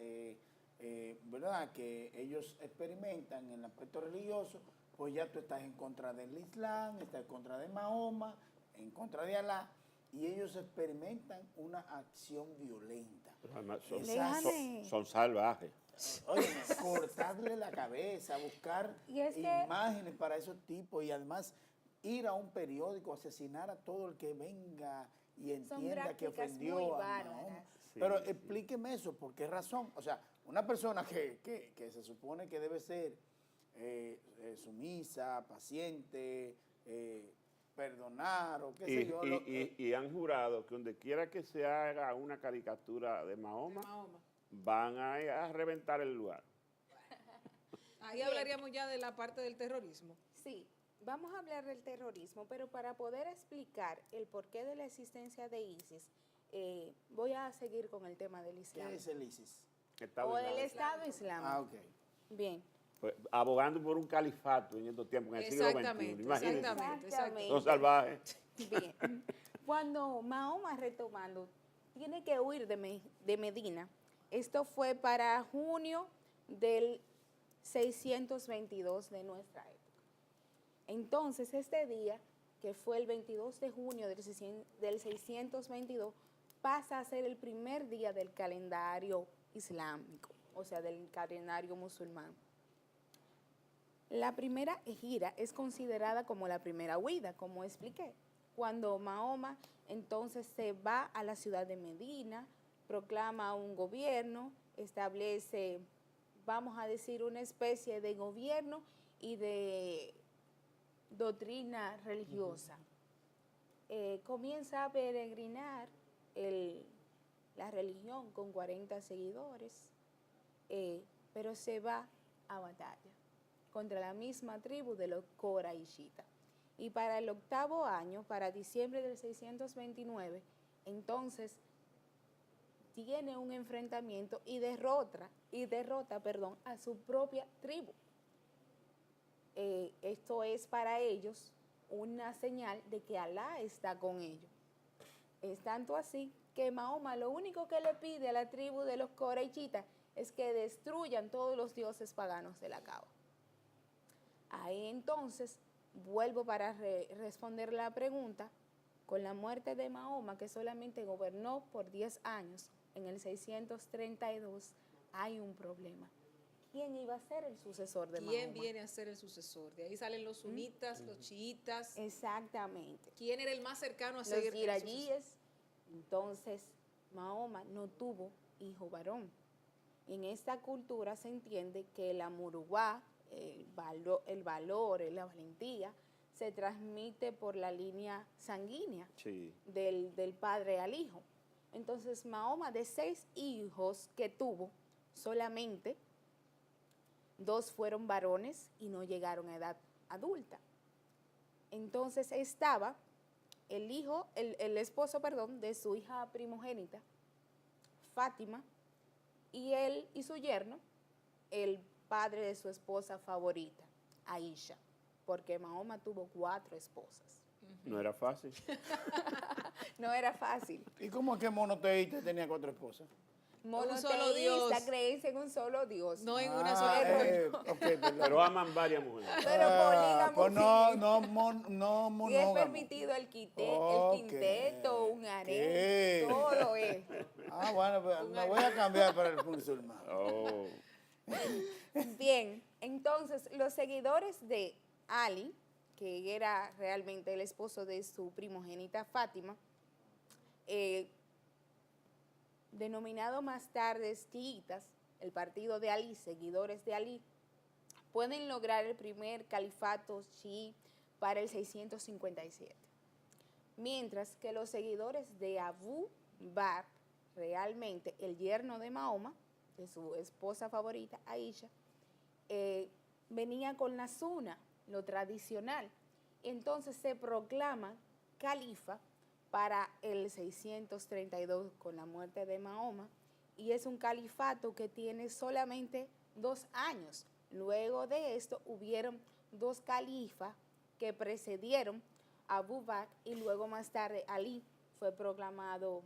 ¿verdad?, que ellos experimentan en el aspecto religioso, pues ya tú estás en contra del Islam, estás en contra de Mahoma, en contra de Alá, y ellos experimentan una acción violenta. Pero además son, Déjame. son salvajes. Oye, cortarle la cabeza, buscar Y es que- imágenes para esos tipos y además ir a un periódico, asesinar a todo el que venga y entienda que prácticas ofendió muy a bárbaras. Mahoma. Sí, Pero sí. explíqueme eso, ¿por qué razón? O sea, una persona que se supone que debe ser sumisa, paciente, perdonar o qué sé yo. Y han jurado que donde quiera que se haga una caricatura de Mahoma, Mahoma. van a reventar el lugar. Ahí hablaríamos ya de la parte del terrorismo. Sí, vamos a hablar del terrorismo, pero para poder explicar el porqué de la existencia de ISIS, voy a seguir con el tema del Islam. ¿Qué es el ISIS? Estado O del Islámico. Estado Islámico. Ah, ok. Bien. Pues, abogando por un califato en estos tiempos, en el siglo XXI. Exactamente, Imagínense. exactamente. Exactamente. Los salvajes. Bien. Cuando Mahoma, retomando, tiene que huir de Medina, esto fue para junio del 622 de nuestra época. Entonces, este día, que fue el 22 de junio del 622, pasa a ser el primer día del calendario islámico, o sea, del calendario musulmán. La primera gira es considerada como la primera huida, como expliqué, cuando Mahoma entonces se va a la ciudad de Medina, proclama un gobierno, establece, vamos a decir, una especie de gobierno y de doctrina religiosa. Comienza a peregrinar la religión con 40 seguidores, pero se va a batalla contra la misma tribu de los coraishitas. Y para el 8º año, para diciembre del 629, entonces tiene un enfrentamiento y derrota a su propia tribu. Esto es para ellos una señal de que Alá está con ellos. Es tanto así que Mahoma lo único que le pide a la tribu de los coraishitas es que destruyan todos los dioses paganos de la Kaaba. Ahí entonces vuelvo para responder la pregunta. Con la muerte de Mahoma, que solamente gobernó por 10 años, en el 632 hay un problema. ¿Quién iba a ser el sucesor de Mahoma? ¿Quién viene a ser el sucesor? De ahí salen los sunitas, los chiitas. Exactamente. ¿Quién era el más cercano a Los seguir el sucesor? irayíes. Entonces, Mahoma no tuvo hijo varón. En esta cultura se entiende que la murugá, el valor, la valentía, se transmite por la línea sanguínea Sí. del padre al hijo. Entonces, Mahoma, de 6 hijos que tuvo, solamente 2 fueron varones y no llegaron a edad adulta. Entonces estaba el esposo de su hija primogénita, Fátima, y él y su yerno, el padre de su esposa favorita, Aisha, porque Mahoma tuvo 4 esposas. No era fácil. No era fácil. ¿Y cómo es que monoteísta tenía 4 esposas? solo Dios. Monoteísta, creencia en un solo Dios. No en una sola religión. ok, perdón. Pero aman varias mujeres. Pero polígamo pues sí. no Y es monógamo. permitido el Ok. quinteto, un harén, ¿Qué? todo es. Ah, bueno, pues me voy a cambiar para el musulmán. Oh. Bien, entonces los seguidores de Ali, que era realmente el esposo de su primogénita Fátima, denominado más tarde chiitas, el partido de Ali, seguidores de Ali, pueden lograr el primer califato chií para el 657. Mientras que los seguidores de Abu Bakr, realmente el yerno de Mahoma, de su esposa favorita, Aisha, venía con la suna, lo tradicional. Entonces se proclama califa para el 632 con la muerte de Mahoma, y es un califato que tiene solamente 2 años. Luego de esto hubieron 2 califas que precedieron a Abu Bakr, y luego más tarde Ali fue proclamado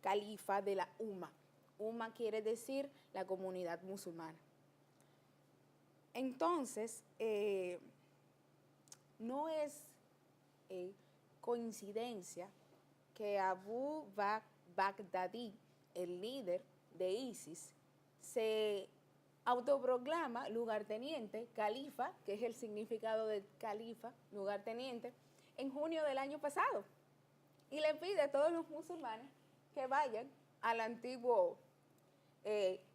califa de la Umma. Umma quiere decir la comunidad musulmana. Entonces, no es coincidencia que Abu Bakr Bagdadi, el líder de ISIS, se autoproclama lugarteniente, califa, que es el significado de califa, lugarteniente, en junio del año pasado. Y le pide a todos los musulmanes que vayan al antiguo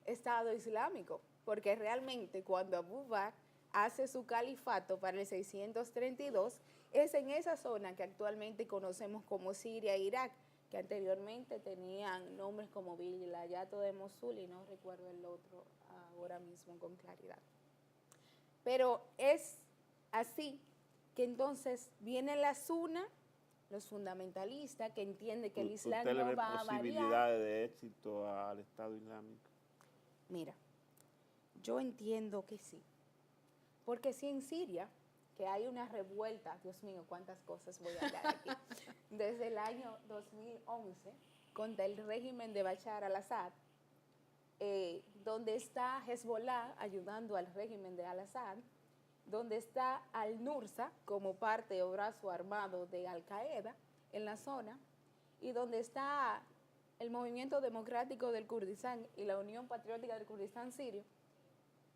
Estado Islámico, porque realmente cuando Abu Bakr hace su califato para el 632, es en esa zona que actualmente conocemos como Siria e Irak, que anteriormente tenían nombres como Vilayato de Mosul y no recuerdo el otro ahora mismo con claridad. Pero es así que entonces viene la Sunna, los fundamentalistas, que entienden que el Islam ¿Usted le no ve va a variar. posibilidades de éxito al Estado Islámico? Mira, yo entiendo que sí, porque si en Siria, que hay una revuelta, Dios mío, cuántas cosas voy a hablar aquí, desde el año 2011, contra el régimen de Bashar al-Assad, donde está Hezbollah ayudando al régimen de al-Assad, donde está al-Nusra como parte o brazo armado de Al-Qaeda en la zona, y donde está el Movimiento Democrático del Kurdistán y la Unión Patriótica del Kurdistán Sirio,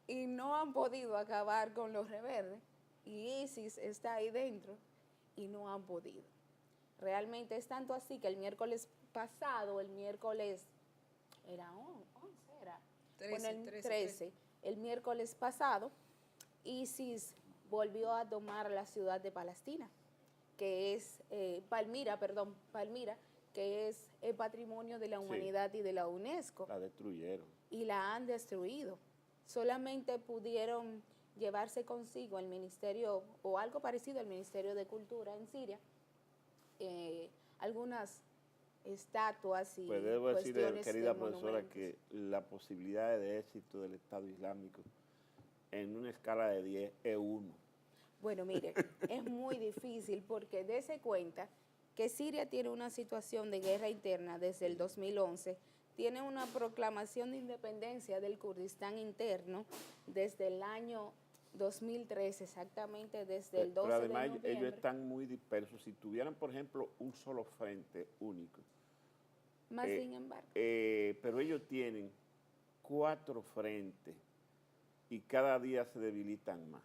y no han podido acabar con los rebeldes, y ISIS está ahí dentro y no han podido. Realmente es tanto así que el miércoles pasado, el miércoles, era 11, era, 13, bueno, el 13. 13, el miércoles pasado, ISIS volvió a tomar la ciudad de Palestina, que es Palmira, que es el patrimonio de la humanidad y de la UNESCO. La destruyeron. Y la han destruido. Solamente pudieron llevarse consigo el ministerio, o algo parecido al Ministerio de Cultura en Siria, algunas estatuas y Pues debo decirle, cuestiones querida de profesora, monumentos. que la posibilidad de éxito del Estado Islámico en una escala de 10 es 1. Bueno, mire, es muy difícil porque dése cuenta que Siria tiene una situación de guerra interna desde el 2011, tiene una proclamación de independencia del Kurdistán interno desde el año 2013, exactamente desde el 12 Pero de además noviembre. ellos están muy dispersos. Si tuvieran, por ejemplo, un solo frente único, Más sin embargo. pero ellos tienen 4 frentes y cada día se debilitan más.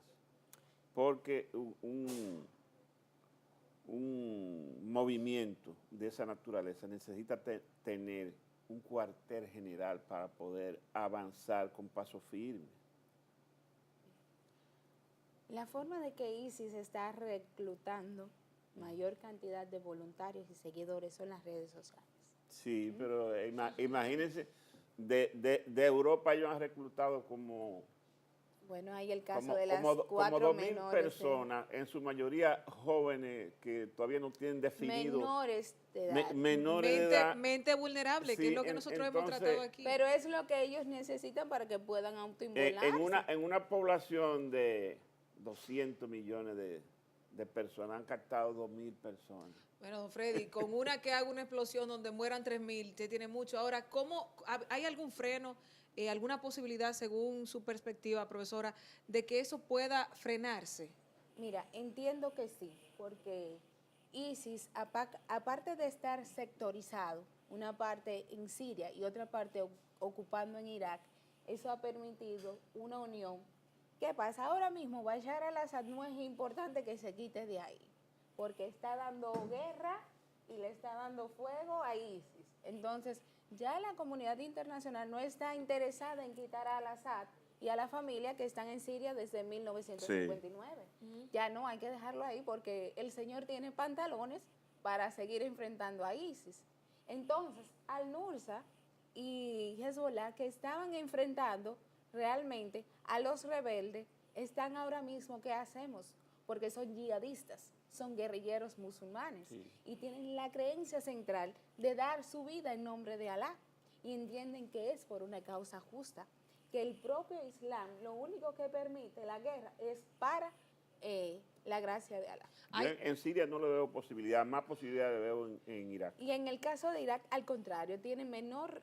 Porque un movimiento de esa naturaleza necesita tener un cuartel general para poder avanzar con paso firme. La forma de que ISIS está reclutando mayor cantidad de voluntarios y seguidores son las redes sociales. Sí, pero imagínense, de Europa ellos han reclutado como... Bueno, hay el caso de las como 4 2.000 menores. personas, en su mayoría jóvenes que todavía no tienen definido. Menores de edad. Menores de edad. Mente vulnerable, que Sí, es lo que nosotros hemos entonces, tratado aquí. Pero es lo que ellos necesitan para que puedan autoinmolarse. En una población de 200 millones de personas, han captado 2.000 personas. Bueno, don Freddy, con una que haga una explosión donde mueran 3.000, usted tiene mucho. Ahora, ¿hay algún freno, alguna posibilidad, según su perspectiva, profesora, de que eso pueda frenarse? Mira, entiendo que sí, porque ISIS, aparte de estar sectorizado, una parte en Siria y otra parte ocupando en Irak, eso ha permitido una unión. ¿Qué pasa? Ahora mismo Bashar al-Assad no es importante que se quite de ahí, porque está dando guerra y le está dando fuego a ISIS. Entonces, ya la comunidad internacional no está interesada en quitar a al-Assad y a la familia que están en Siria desde 1959. Sí. Ya no, hay que dejarlo ahí porque el señor tiene pantalones para seguir enfrentando a ISIS. Entonces, al-Nusra y Hezbollah, que estaban enfrentando realmente a los rebeldes, están ahora mismo, ¿qué hacemos? Porque son yihadistas, son guerrilleros musulmanes, sí, y tienen la creencia central de dar su vida en nombre de Alá y entienden que es por una causa justa, que el propio Islam lo único que permite la guerra es para la gracia de Alá. Yo en Siria no le veo posibilidad, más posibilidad le veo en Irak. Y en el caso de Irak, al contrario, tiene menor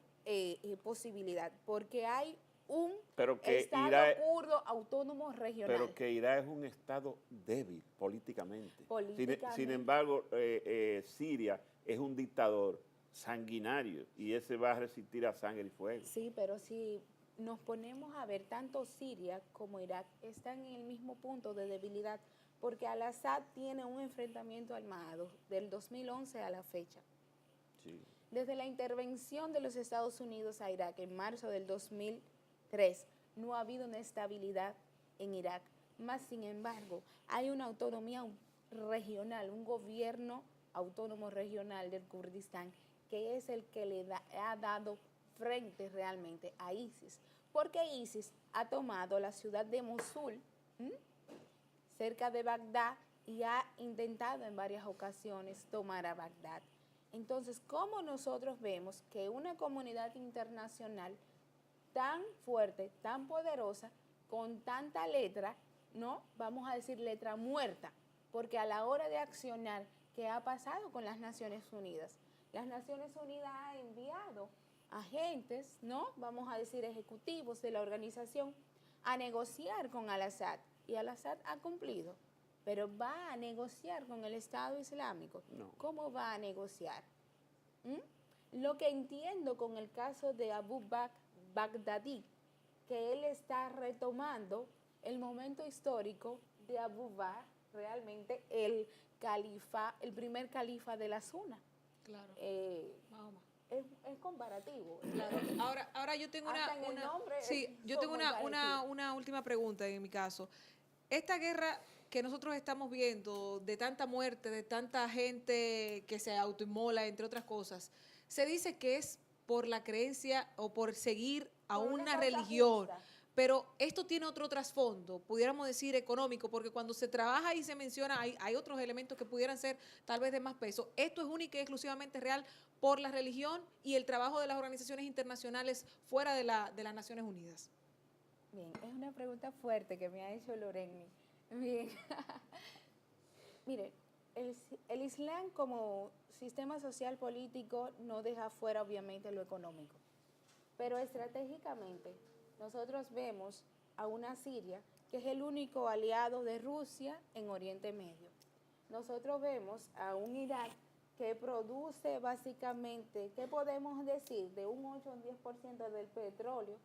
posibilidad, porque hay un estado kurdo autónomo regional. Pero que Irak es un estado débil políticamente. Sin embargo, Siria es un dictador sanguinario y ese va a resistir a sangre y fuego. Sí, pero si nos ponemos a ver, tanto Siria como Irak están en el mismo punto de debilidad, porque al-Assad tiene un enfrentamiento armado del 2011 a la fecha. Sí. Desde la intervención de los Estados Unidos a Irak en marzo del 2003, no ha habido una estabilidad en Irak. Más sin embargo, hay una autonomía regional, un gobierno autónomo regional del Kurdistán, que es el que ha dado frente realmente a ISIS, porque ISIS ha tomado la ciudad de Mosul, cerca de Bagdad, y ha intentado en varias ocasiones tomar a Bagdad. Entonces, ¿cómo nosotros vemos que una comunidad internacional tan fuerte, tan poderosa, con tanta letra, no vamos a decir letra muerta, porque a la hora de accionar, ¿qué ha pasado con las Naciones Unidas? Las Naciones Unidas ha enviado agentes, ¿no? Vamos a decir ejecutivos de la organización, a negociar con al-Assad, y al-Assad ha cumplido, pero va a negociar con el Estado Islámico. No. ¿Cómo va a negociar? Lo que entiendo con el caso de Abu Bakr Baghdadi, que él está retomando el momento histórico de Abu Bakr, realmente el primer califa de la Sunna. Claro. Es comparativo. Claro. Ahora yo tengo una última pregunta en mi caso. Esta guerra que nosotros estamos viendo, de tanta muerte, de tanta gente que se autoinmola, entre otras cosas, se dice que es por la creencia o por seguir a una religión. Justa. Pero esto tiene otro trasfondo, pudiéramos decir económico, porque cuando se trabaja y se menciona, hay otros elementos que pudieran ser tal vez de más peso. Esto es única y exclusivamente real por la religión y el trabajo de las organizaciones internacionales fuera de las Naciones Unidas. Bien, es una pregunta fuerte que me ha hecho Loreni. Bien. Mire, el Islam como sistema social político no deja fuera obviamente lo económico, pero estratégicamente nosotros vemos a una Siria que es el único aliado de Rusia en Oriente Medio. Nosotros vemos a un Irak que produce básicamente, ¿qué podemos decir? De un 8 o un 10% del petróleo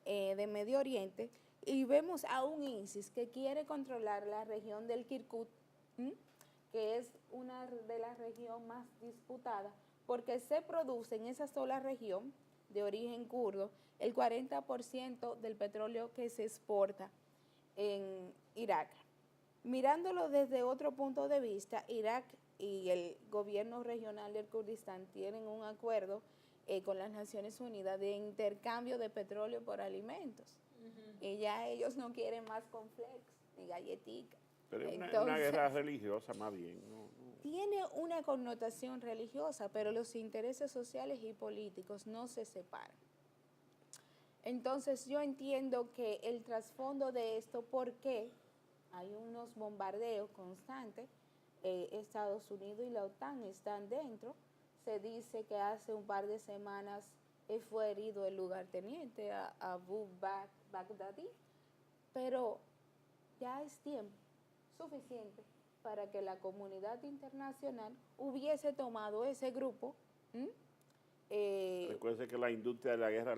de Medio Oriente, y vemos a un ISIS que quiere controlar la región del Kirkuk, que es una de las regiones más disputadas, porque se produce en esa sola región de origen kurdo el 40% del petróleo que se exporta en Irak. Mirándolo desde otro punto de vista, Irak y el gobierno regional del Kurdistán tienen un acuerdo con las Naciones Unidas de intercambio de petróleo por alimentos. Y ya ellos no quieren más cornflakes ni galletitas. Pero es una guerra religiosa más bien. No. Tiene una connotación religiosa, pero los intereses sociales y políticos no se separan. Entonces yo entiendo que el trasfondo de esto, ¿por qué? hay unos bombardeos constantes. Estados Unidos y la OTAN están dentro. Se dice que hace un par de semanas fue herido el lugarteniente Abu Baghdadi, pero ya es tiempo suficiente para que la comunidad internacional hubiese tomado ese grupo. Recuerde que la industria de la guerra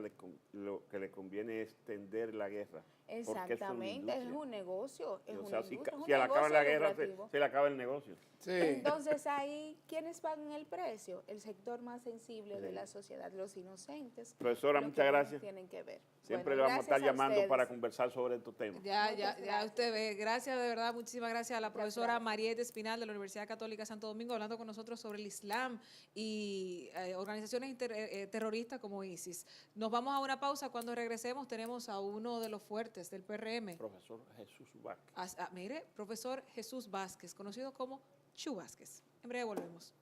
lo que le conviene es tender la guerra. Exactamente, es un negocio, es O una sea, industria, es un si le acaba la negocio guerra, lucrativo. se le acaba el negocio. Sí. Entonces ahí, ¿quiénes pagan el precio? El sector más sensible de Sí. la sociedad, los inocentes. Profesora, los muchas que gracias. tienen que ver. Siempre Bueno, le vamos a estar gracias llamando ustedes. para conversar sobre estos temas. Ya Muchas gracias. usted ve. Gracias, de verdad, muchísimas gracias a la Muchas profesora gracias. Mariette Espinal de la Universidad Católica Santo Domingo, hablando con nosotros sobre el Islam y organizaciones terroristas como ISIS. Nos vamos a una pausa. Cuando regresemos tenemos a uno de los fuertes del PRM. Profesor Jesús Vázquez. Mire, profesor Jesús Vázquez, conocido como Chu Vázquez. En breve volvemos.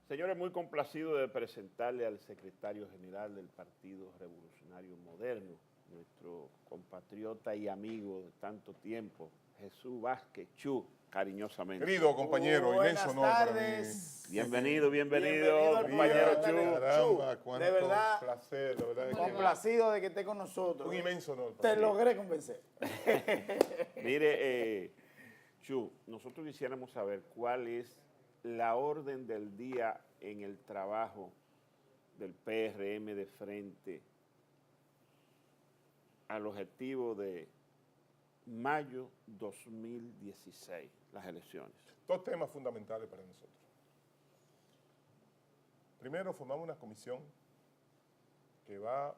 Señores, muy complacido de presentarle al secretario general del Partido Revolucionario Moderno, nuestro compatriota y amigo de tanto tiempo, Jesús Vázquez Chu, cariñosamente. Querido compañero, Buenas inmenso honor para mí. tardes. Bienvenido, Bienvenido al compañero programa. Chu. Caramba, Chu, cuánto de verdad, placer, la verdad. Complacido de que esté con nosotros. Un inmenso honor. Te para mí. logré convencer. Mire, Chu, nosotros quisiéramos saber cuál es la orden del día en el trabajo del PRM de frente al objetivo de mayo 2016, las elecciones. Dos temas fundamentales para nosotros. Primero, formamos una comisión que va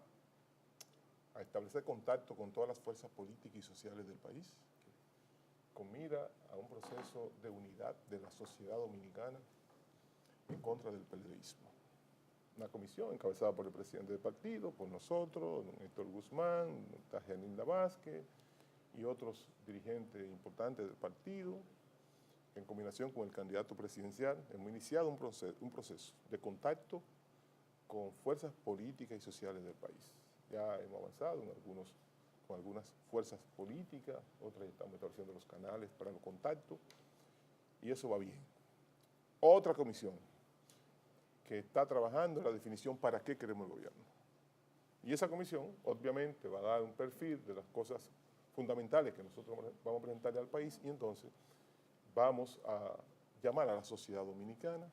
a establecer contacto con todas las fuerzas políticas y sociales del país, con mira a un proceso de unidad de la sociedad dominicana en contra del PLDismo. Una comisión encabezada por el presidente del partido, por nosotros, don Héctor Guzmán, don Tajanilda Vázquez y otros dirigentes importantes del partido, en combinación con el candidato presidencial. Hemos iniciado un proceso de contacto con fuerzas políticas y sociales del país. Ya hemos avanzado con algunas fuerzas políticas, otras estamos estableciendo los canales para los contactos, y eso va bien. Otra comisión que está trabajando en la definición para qué queremos el gobierno. Y esa comisión, obviamente, va a dar un perfil de las cosas fundamentales que nosotros vamos a presentarle al país, y entonces vamos a llamar a la sociedad dominicana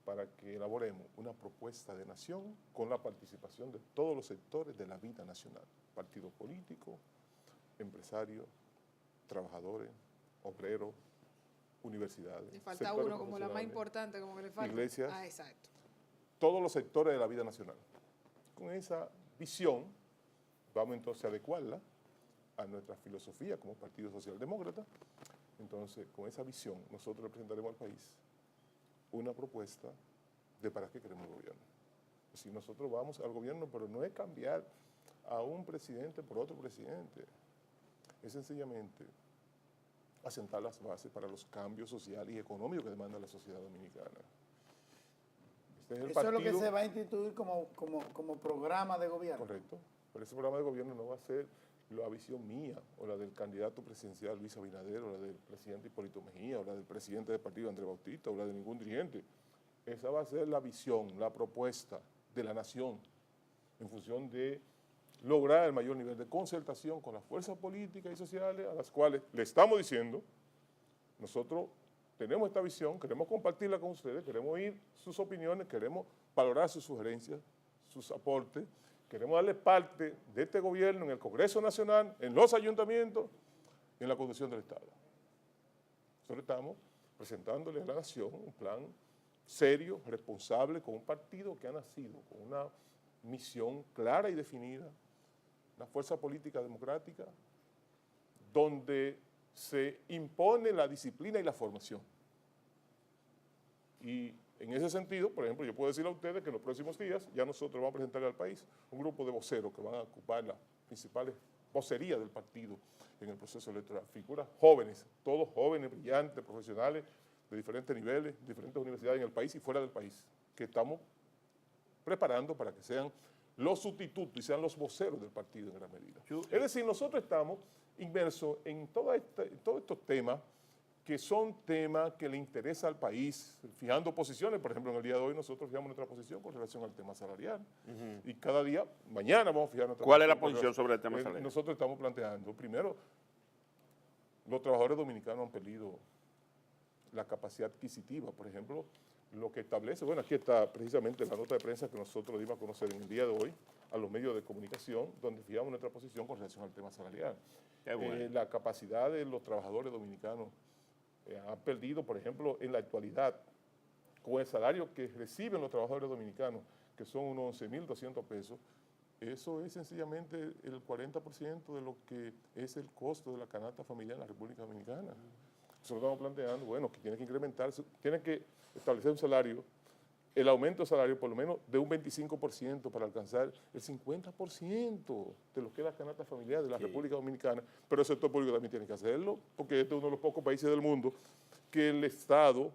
para que elaboremos una propuesta de nación con la participación de todos los sectores de la vida nacional, partidos políticos, empresarios, trabajadores, obreros, universidades. Le falta sectores uno como la más profesionales, importante, como que le falta. iglesias. Exacto. Todos los sectores de la vida nacional. Con esa visión, vamos entonces a adecuarla a nuestra filosofía como Partido Socialdemócrata. Entonces, con esa visión, nosotros le presentaremos al país una propuesta de para qué queremos el gobierno. Es decir, nosotros vamos al gobierno, pero no es cambiar a un presidente por otro presidente. Es sencillamente asentar las bases para los cambios sociales y económicos que demanda la sociedad dominicana. Este es el Eso es lo que partido- se va a instituir como programa de gobierno. Correcto. Pero ese programa de gobierno no va a ser la visión mía o la del candidato presidencial Luis Abinader o la del presidente Hipólito Mejía o la del presidente del partido Andrés Bautista o la de ningún dirigente. esa va a ser la visión, la propuesta de la nación en función de lograr el mayor nivel de concertación con las fuerzas políticas y sociales a las cuales le estamos diciendo, nosotros tenemos esta visión, queremos compartirla con ustedes, queremos oír sus opiniones, queremos valorar sus sugerencias, sus aportes, queremos darle parte de este gobierno en el Congreso Nacional, en los ayuntamientos, en la conducción del Estado. Nosotros estamos presentándole a la nación un plan serio, responsable, con un partido que ha nacido con una misión clara y definida, una fuerza política democrática, donde se impone la disciplina y la formación. Y en ese sentido, por ejemplo, yo puedo decirle a ustedes que en los próximos días ya nosotros vamos a presentarle al país un grupo de voceros que van a ocupar las principales vocerías del partido en el proceso electoral. Figuras jóvenes, todos jóvenes, brillantes, profesionales de diferentes niveles, diferentes universidades en el país y fuera del país, que estamos preparando para que sean los sustitutos y sean los voceros del partido en gran medida. Es decir, nosotros estamos inmersos en todos estos temas que son temas que le interesa al país, fijando posiciones. Por ejemplo, en el día de hoy nosotros fijamos nuestra posición con relación al tema salarial. Y cada día, mañana vamos a fijar nuestra posición. ¿Cuál es la posición sobre el tema salarial? Nosotros estamos planteando, primero, los trabajadores dominicanos han perdido la capacidad adquisitiva. Por ejemplo, lo que establece, bueno, aquí está precisamente la nota de prensa que nosotros dimos a conocer en el día de hoy a los medios de comunicación, donde fijamos nuestra posición con relación al tema salarial. Bueno. La capacidad de los trabajadores dominicanos han perdido, por ejemplo, en la actualidad, con el salario que reciben los trabajadores dominicanos, que son unos 11.200 pesos, eso es sencillamente el 40% de lo que es el costo de la canasta familiar en la República Dominicana. Nosotros estamos planteando, bueno, que tiene que incrementarse, tiene que establecer un salario, el aumento de salario por lo menos de un 25% para alcanzar el 50% de lo que es la canasta familiar de la República Dominicana, pero el sector público también tiene que hacerlo, porque este es uno de los pocos países del mundo que el Estado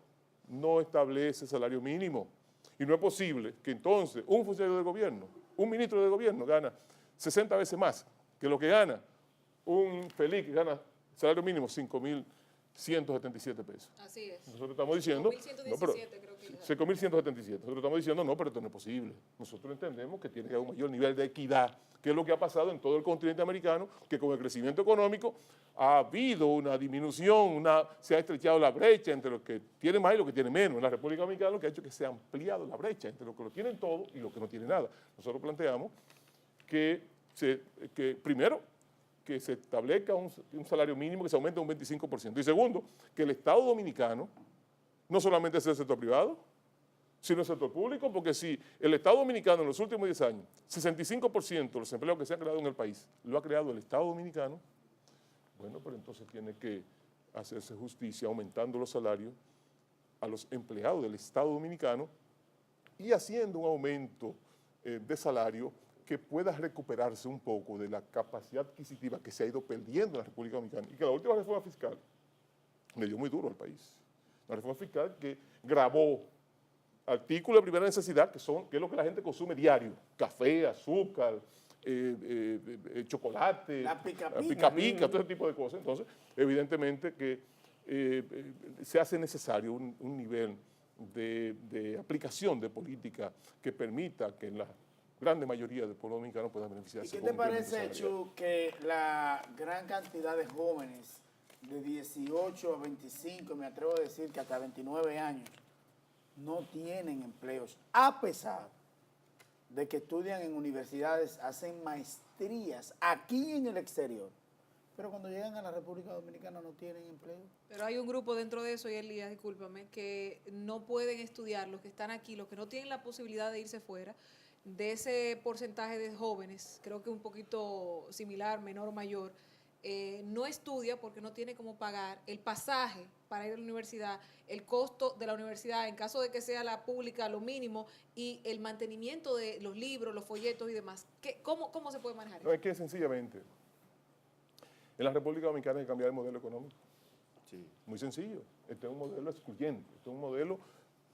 no establece salario mínimo. Y no es posible que entonces un funcionario de gobierno, un ministro de gobierno gana 60 veces más que lo que gana un feliz que gana salario mínimo 5.177 pesos. Así es. Nosotros estamos diciendo... 5.117 creo que es. 5.177. Nosotros estamos diciendo, no, pero esto no es posible. Nosotros entendemos que tiene que haber un mayor nivel de equidad, que es lo que ha pasado en todo el continente americano, que con el crecimiento económico ha habido una disminución, se ha estrechado la brecha entre los que tienen más y los que tienen menos. En la República Dominicana lo que ha hecho es que se ha ampliado la brecha entre los que lo tienen todo y los que no tienen nada. Nosotros planteamos que primero, que se establezca un salario mínimo que se aumente un 25%. Y segundo, que el Estado dominicano no solamente es el sector privado, sino el sector público, porque si el Estado dominicano en los últimos 10 años, 65% de los empleos que se han creado en el país lo ha creado el Estado dominicano, bueno, pero entonces tiene que hacerse justicia aumentando los salarios a los empleados del Estado dominicano y haciendo un aumento de salario que pueda recuperarse un poco de la capacidad adquisitiva que se ha ido perdiendo en la República Dominicana. Y que la última reforma fiscal le dio muy duro al país. Una reforma fiscal que grabó artículos de primera necesidad, que es lo que la gente consume diario: café, azúcar, chocolate, La pica todo ese tipo de cosas. Entonces, evidentemente que se hace necesario un nivel de aplicación de política que permita que la grande mayoría del pueblo dominicano pueda ¿Y beneficiarse. qué te parece, Chu, que la gran cantidad de jóvenes de 18 a 25, me atrevo a decir que hasta 29 años, no tienen empleos, a pesar de que estudian en universidades, hacen maestrías aquí en el exterior, pero cuando llegan a la República Dominicana no tienen empleo? Pero hay un grupo dentro de eso, y Elías, discúlpame, que no pueden estudiar, los que están aquí, los que no tienen la posibilidad de irse fuera. De ese porcentaje de jóvenes, creo que un poquito similar, menor o mayor, no estudia porque no tiene cómo pagar el pasaje para ir a la universidad, el costo de la universidad, en caso de que sea la pública, lo mínimo, y el mantenimiento de los libros, los folletos y demás. ¿Cómo se puede manejar eso? No, es que sencillamente, en la República Dominicana hay que cambiar el modelo económico. Sí. Muy sencillo. Este es un modelo excluyente, este es un modelo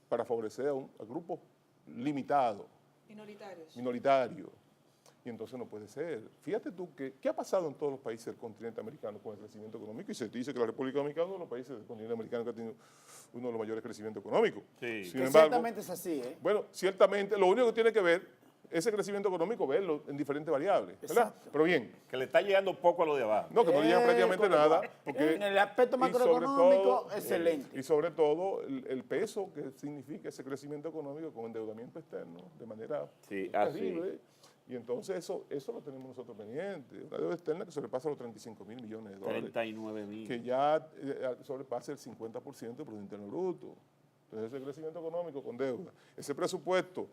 para favorecer a grupos limitados, Minoritarios. minoritario. Y entonces no puede ser. Fíjate tú que, ¿qué ha pasado en todos los países del continente americano con el crecimiento económico? Y se dice que la República Dominicana es uno de los países del continente americano que ha tenido uno de los mayores crecimientos económicos. Sí. Sin Que embargo, ciertamente es así, ¿eh? bueno, ciertamente, lo único que tiene que ver ese crecimiento económico, verlo en diferentes variables, ¿verdad? Exacto. Pero bien, Que le está llegando poco a lo de abajo. no, que no llega prácticamente correcto. nada. Porque, En el aspecto y sobre macroeconómico, todo, excelente. Y sobre todo, el peso que significa ese crecimiento económico con endeudamiento externo de manera Sí, así. terrible. Y entonces eso lo tenemos nosotros pendiente. Una deuda externa que sobrepasa los 35 mil millones de dólares. 39.000. Que ya sobrepasa el 50% del Producto Interno Bruto. Entonces ese crecimiento económico con deuda, ese presupuesto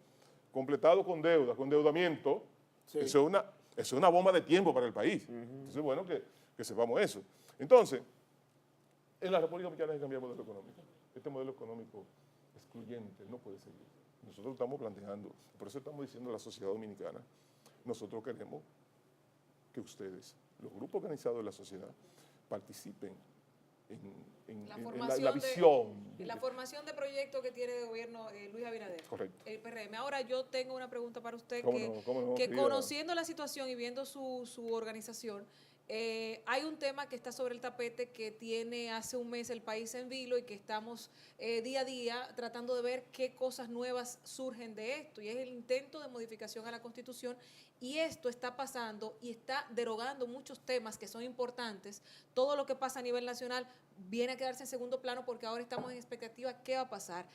completado con deuda, con endeudamiento, Sí. eso es una bomba de tiempo para el país. Entonces es bueno que sepamos eso. Entonces, en la República Dominicana hay que cambiar el modelo económico. Este modelo económico excluyente no puede seguir. Nosotros estamos planteando, por eso estamos diciendo a la sociedad dominicana, nosotros queremos que ustedes, los grupos organizados de la sociedad, participen en la visión. En la formación de proyectos que tiene de gobierno Luis Abinader. Correcto. El PRM. Ahora yo tengo una pregunta para usted ¿Cómo no, que querida? conociendo la situación y viendo su organización, hay un tema que está sobre el tapete que tiene hace un mes el país en vilo y que estamos día a día tratando de ver qué cosas nuevas surgen de esto, y es el intento de modificación a la Constitución, y esto está pasando y está derogando muchos temas que son importantes. Todo lo que pasa a nivel nacional viene a quedarse en segundo plano porque ahora estamos en expectativa qué va a pasar.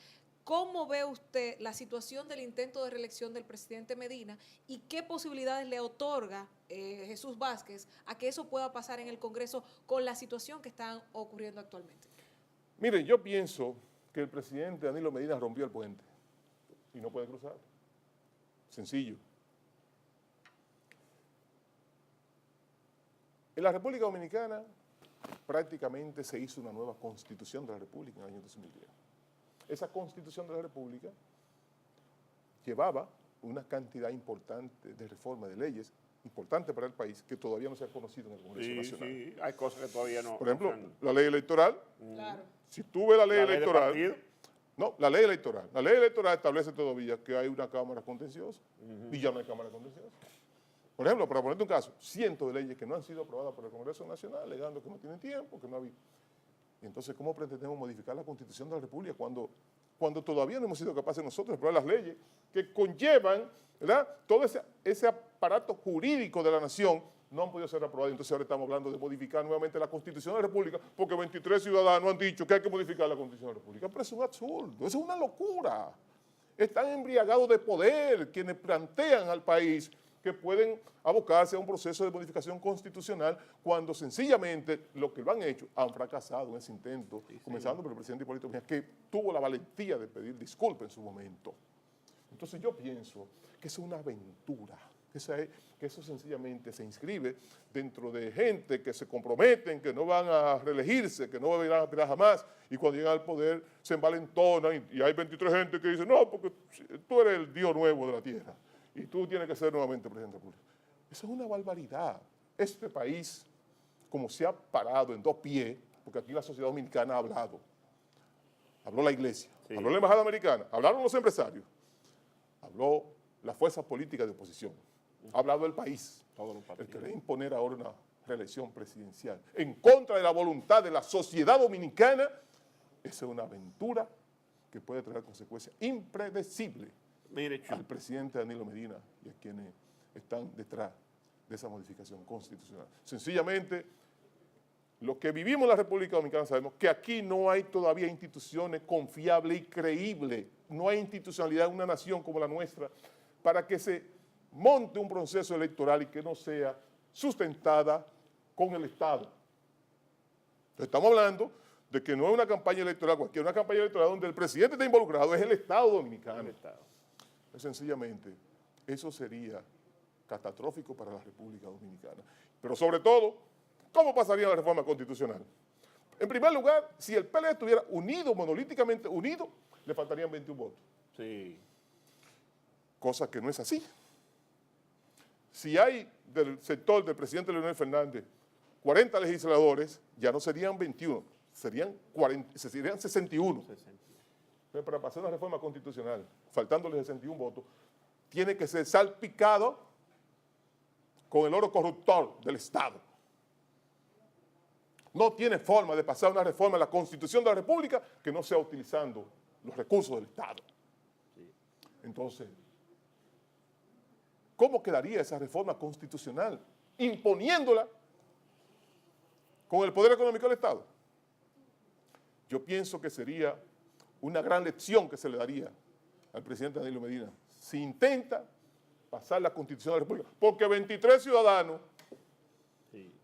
¿Cómo ve usted la situación del intento de reelección del presidente Medina y qué posibilidades le otorga Jesús Vázquez a que eso pueda pasar en el Congreso con la situación que está ocurriendo actualmente? Mire, yo pienso que el presidente Danilo Medina rompió el puente y no puede cruzar. Sencillo. En la República Dominicana prácticamente se hizo una nueva constitución de la República en el año 2010. Esa constitución de la República llevaba una cantidad importante de reformas de leyes, importante para el país, que todavía no se ha conocido en el Congreso Nacional. Sí, hay cosas que todavía no. Por ejemplo, no se han- la ley electoral. Claro. Si tú ves la ley ¿La ley de electoral, partido? no, la ley electoral. La ley electoral establece todavía que hay una Cámara Contenciosa y ya no hay Cámara Contenciosa. Por ejemplo, para ponerte un caso, cientos de leyes que no han sido aprobadas por el Congreso Nacional, alegando que no tienen tiempo, que no había. Y entonces, ¿cómo pretendemos modificar la Constitución de la República cuando todavía no hemos sido capaces nosotros de aprobar las leyes que conllevan, ¿verdad?, todo ese aparato jurídico de la nación? No han podido ser aprobados. Entonces ahora estamos hablando de modificar nuevamente la Constitución de la República porque 23 ciudadanos han dicho que hay que modificar la Constitución de la República. Pero es un absurdo, eso es una locura. Están embriagados de poder quienes plantean al país que pueden abocarse a un proceso de modificación constitucional cuando sencillamente lo que lo han hecho han fracasado en ese intento, comenzando por el presidente Hipólito Mejía, que tuvo la valentía de pedir disculpas en su momento. Entonces yo pienso que es una aventura, que eso sencillamente se inscribe dentro de gente que se comprometen, que no van a reelegirse, que no van a aspirar jamás, y cuando llegan al poder se envalentonan y hay 23 gente que dicen, no, porque tú eres el Dios nuevo de la tierra y tú tienes que ser nuevamente presidente de la República. Eso es una barbaridad. Este país, como se ha parado en dos pies, porque aquí la sociedad dominicana ha hablado, habló la iglesia, Sí. habló la embajada americana, hablaron los empresarios, habló la fuerza política de oposición, ha hablado el país. Todos los El partidos. querer imponer ahora una reelección presidencial en contra de la voluntad de la sociedad dominicana, esa es una aventura que puede traer consecuencias impredecibles Mire, Chu, al presidente Danilo Medina y a quienes están detrás de esa modificación constitucional. Sencillamente, los que vivimos en la República Dominicana sabemos que aquí no hay todavía instituciones confiables y creíbles, no hay institucionalidad en una nación como la nuestra para que se monte un proceso electoral y que no sea sustentada con el Estado. Entonces, estamos hablando de que no es una campaña electoral cualquiera, una campaña electoral donde el presidente está involucrado, es el Estado dominicano. el Estado. Sencillamente, eso sería catastrófico para la República Dominicana. Pero sobre todo, ¿cómo pasaría la reforma constitucional? En primer lugar, si el PLD estuviera unido, monolíticamente unido, le faltarían 21 votos. Sí. Cosa que no es así. Si hay del sector del presidente Leonel Fernández 40 legisladores, ya no serían 21, serían 61. 60. Pero para pasar una reforma constitucional, faltándole 61 votos, tiene que ser salpicado con el oro corruptor del Estado. No tiene forma de pasar una reforma a la Constitución de la República que no sea utilizando los recursos del Estado. Entonces, ¿cómo quedaría esa reforma constitucional? Imponiéndola con el poder económico del Estado. Yo pienso que sería una gran lección que se le daría al presidente Danilo Medina si intenta pasar la Constitución de la República. Porque 23 ciudadanos,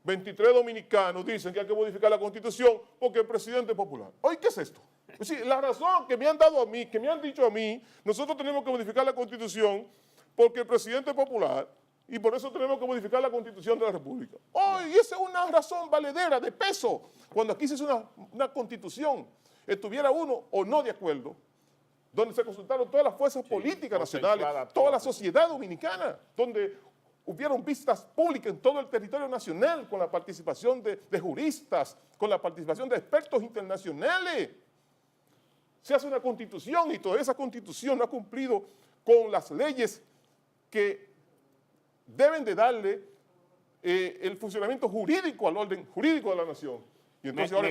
23 dominicanos dicen que hay que modificar la Constitución porque el presidente es popular. Oye, ¿qué es esto? Es decir, la razón que me han dado a mí, que me han dicho a mí, nosotros tenemos que modificar la Constitución porque el presidente es popular y por eso tenemos que modificar la Constitución de la República. Oye, esa es una razón valedera, de peso. Cuando aquí se hizo una Constitución, estuviera uno o no de acuerdo, donde se consultaron todas las fuerzas políticas nacionales, toda la sociedad dominicana, donde hubieron vistas públicas en todo el territorio nacional con la participación de juristas, con la participación de expertos internacionales. Se hace una constitución y toda esa constitución no ha cumplido con las leyes que deben de darle el funcionamiento jurídico al orden jurídico de la nación. Y entonces ahora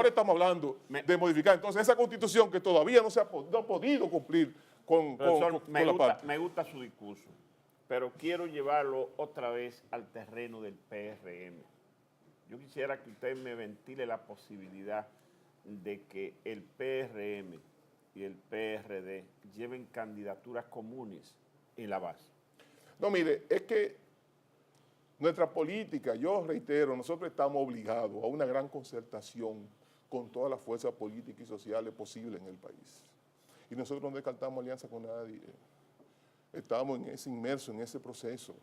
estamos hablando de modificar. Entonces esa constitución que todavía no ha podido cumplir con la parte. Me gusta su discurso, pero quiero llevarlo otra vez al terreno del PRM. Yo quisiera que usted me ventile la posibilidad de que el PRM y el PRD lleven candidaturas comunes en la base. No, mire, es que nuestra política, yo reitero, nosotros estamos obligados a una gran concertación con todas las fuerzas políticas y sociales posibles en el país. Y nosotros no descartamos alianza con nadie. Estamos inmersos en ese proceso.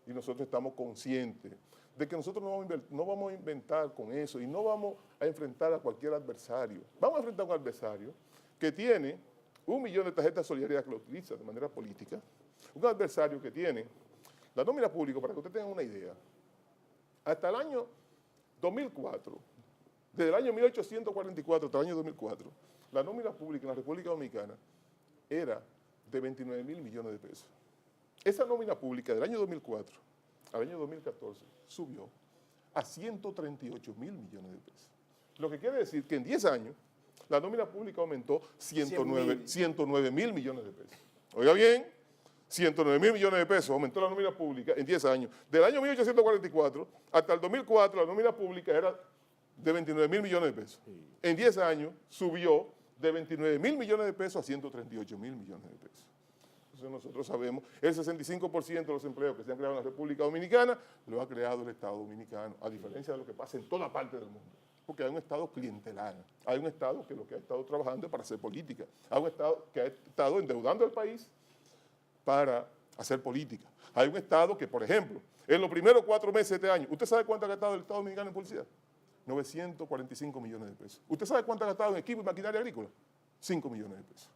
Y nosotros estamos conscientes de que nosotros no vamos a inventar con eso y no vamos a enfrentar a cualquier adversario. Vamos a enfrentar a un adversario que tiene 1 millón de tarjetas de solidaridad que lo utiliza de manera política, un adversario que tiene la nómina pública, para que ustedes tengan una idea, hasta el año 2004, desde el año 1844 hasta el año 2004, la nómina pública en la República Dominicana era de 29 mil millones de pesos. Esa nómina pública del año 2004 al año 2014 subió a 138 mil millones de pesos. Lo que quiere decir que en 10 años la nómina pública aumentó 109 mil millones de pesos. Oiga bien, 109 mil millones de pesos aumentó la nómina pública en 10 años. Del año 1844 hasta el 2004 la nómina pública era de 29 mil millones de pesos. En 10 años subió de 29 mil millones de pesos a 138 mil millones de pesos. Entonces nosotros sabemos, el 65% de los empleos que se han creado en la República Dominicana lo ha creado el Estado Dominicano, a diferencia de lo que pasa en toda parte del mundo. Porque hay un Estado clientelar, hay un Estado que lo que ha estado trabajando es para hacer política, hay un Estado que ha estado endeudando al país para hacer política. Hay un Estado que, por ejemplo, en los primeros 4 meses de este año, ¿usted sabe cuánto ha gastado el Estado Dominicano en publicidad? 945 millones de pesos. ¿Usted sabe cuánto ha gastado en equipo y maquinaria agrícola? 5 millones de pesos.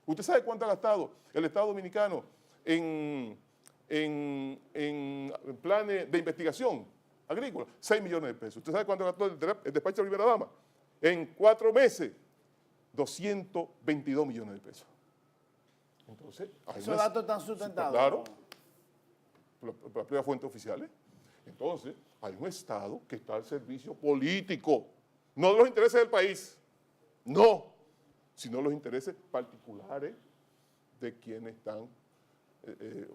¿Usted sabe cuánto ha gastado el Estado Dominicano en planes de investigación agrícola? 6 millones de pesos. ¿Usted sabe cuánto gastó el despacho de primera dama? En 4 meses, 222 millones de pesos. Entonces, esos datos están sustentados. Claro, por las propias fuentes oficiales. Entonces, hay un Estado que está al servicio político, no de los intereses del país, no, sino los intereses particulares de quienes están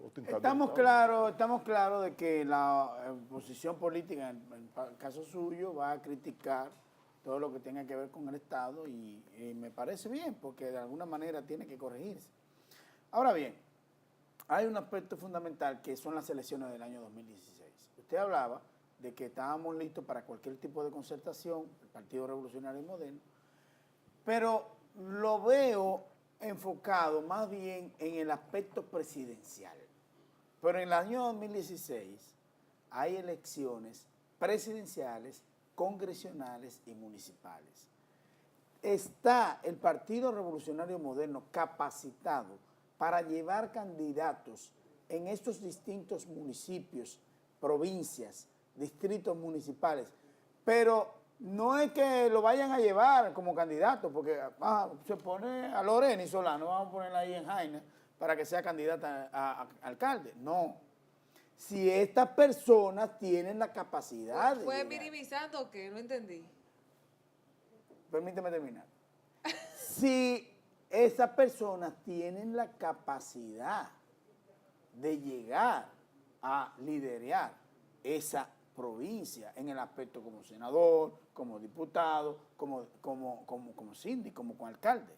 ostentando. Estamos claros de que la oposición política, en el caso suyo, va a criticar todo lo que tenga que ver con el Estado y me parece bien, porque de alguna manera tiene que corregirse. Ahora bien, hay un aspecto fundamental que son las elecciones del año 2016. Usted hablaba de que estábamos listos para cualquier tipo de concertación, el Partido Revolucionario Moderno, pero lo veo enfocado más bien en el aspecto presidencial. Pero en el año 2016 hay elecciones presidenciales, congresionales y municipales. ¿Está el Partido Revolucionario Moderno capacitado para llevar candidatos en estos distintos municipios, provincias, distritos municipales? Pero no es que lo vayan a llevar como candidato, porque se pone a Lorena Solano, vamos a ponerla ahí en Jaina, para que sea candidata a alcalde. No. si estas personas tienen la capacidad de ¿Fue llegar. minimizando o qué? No entendí. Permíteme terminar. Si esas personas tienen la capacidad de llegar a liderar esa provincia en el aspecto como senador, como diputado, como síndico, como alcalde.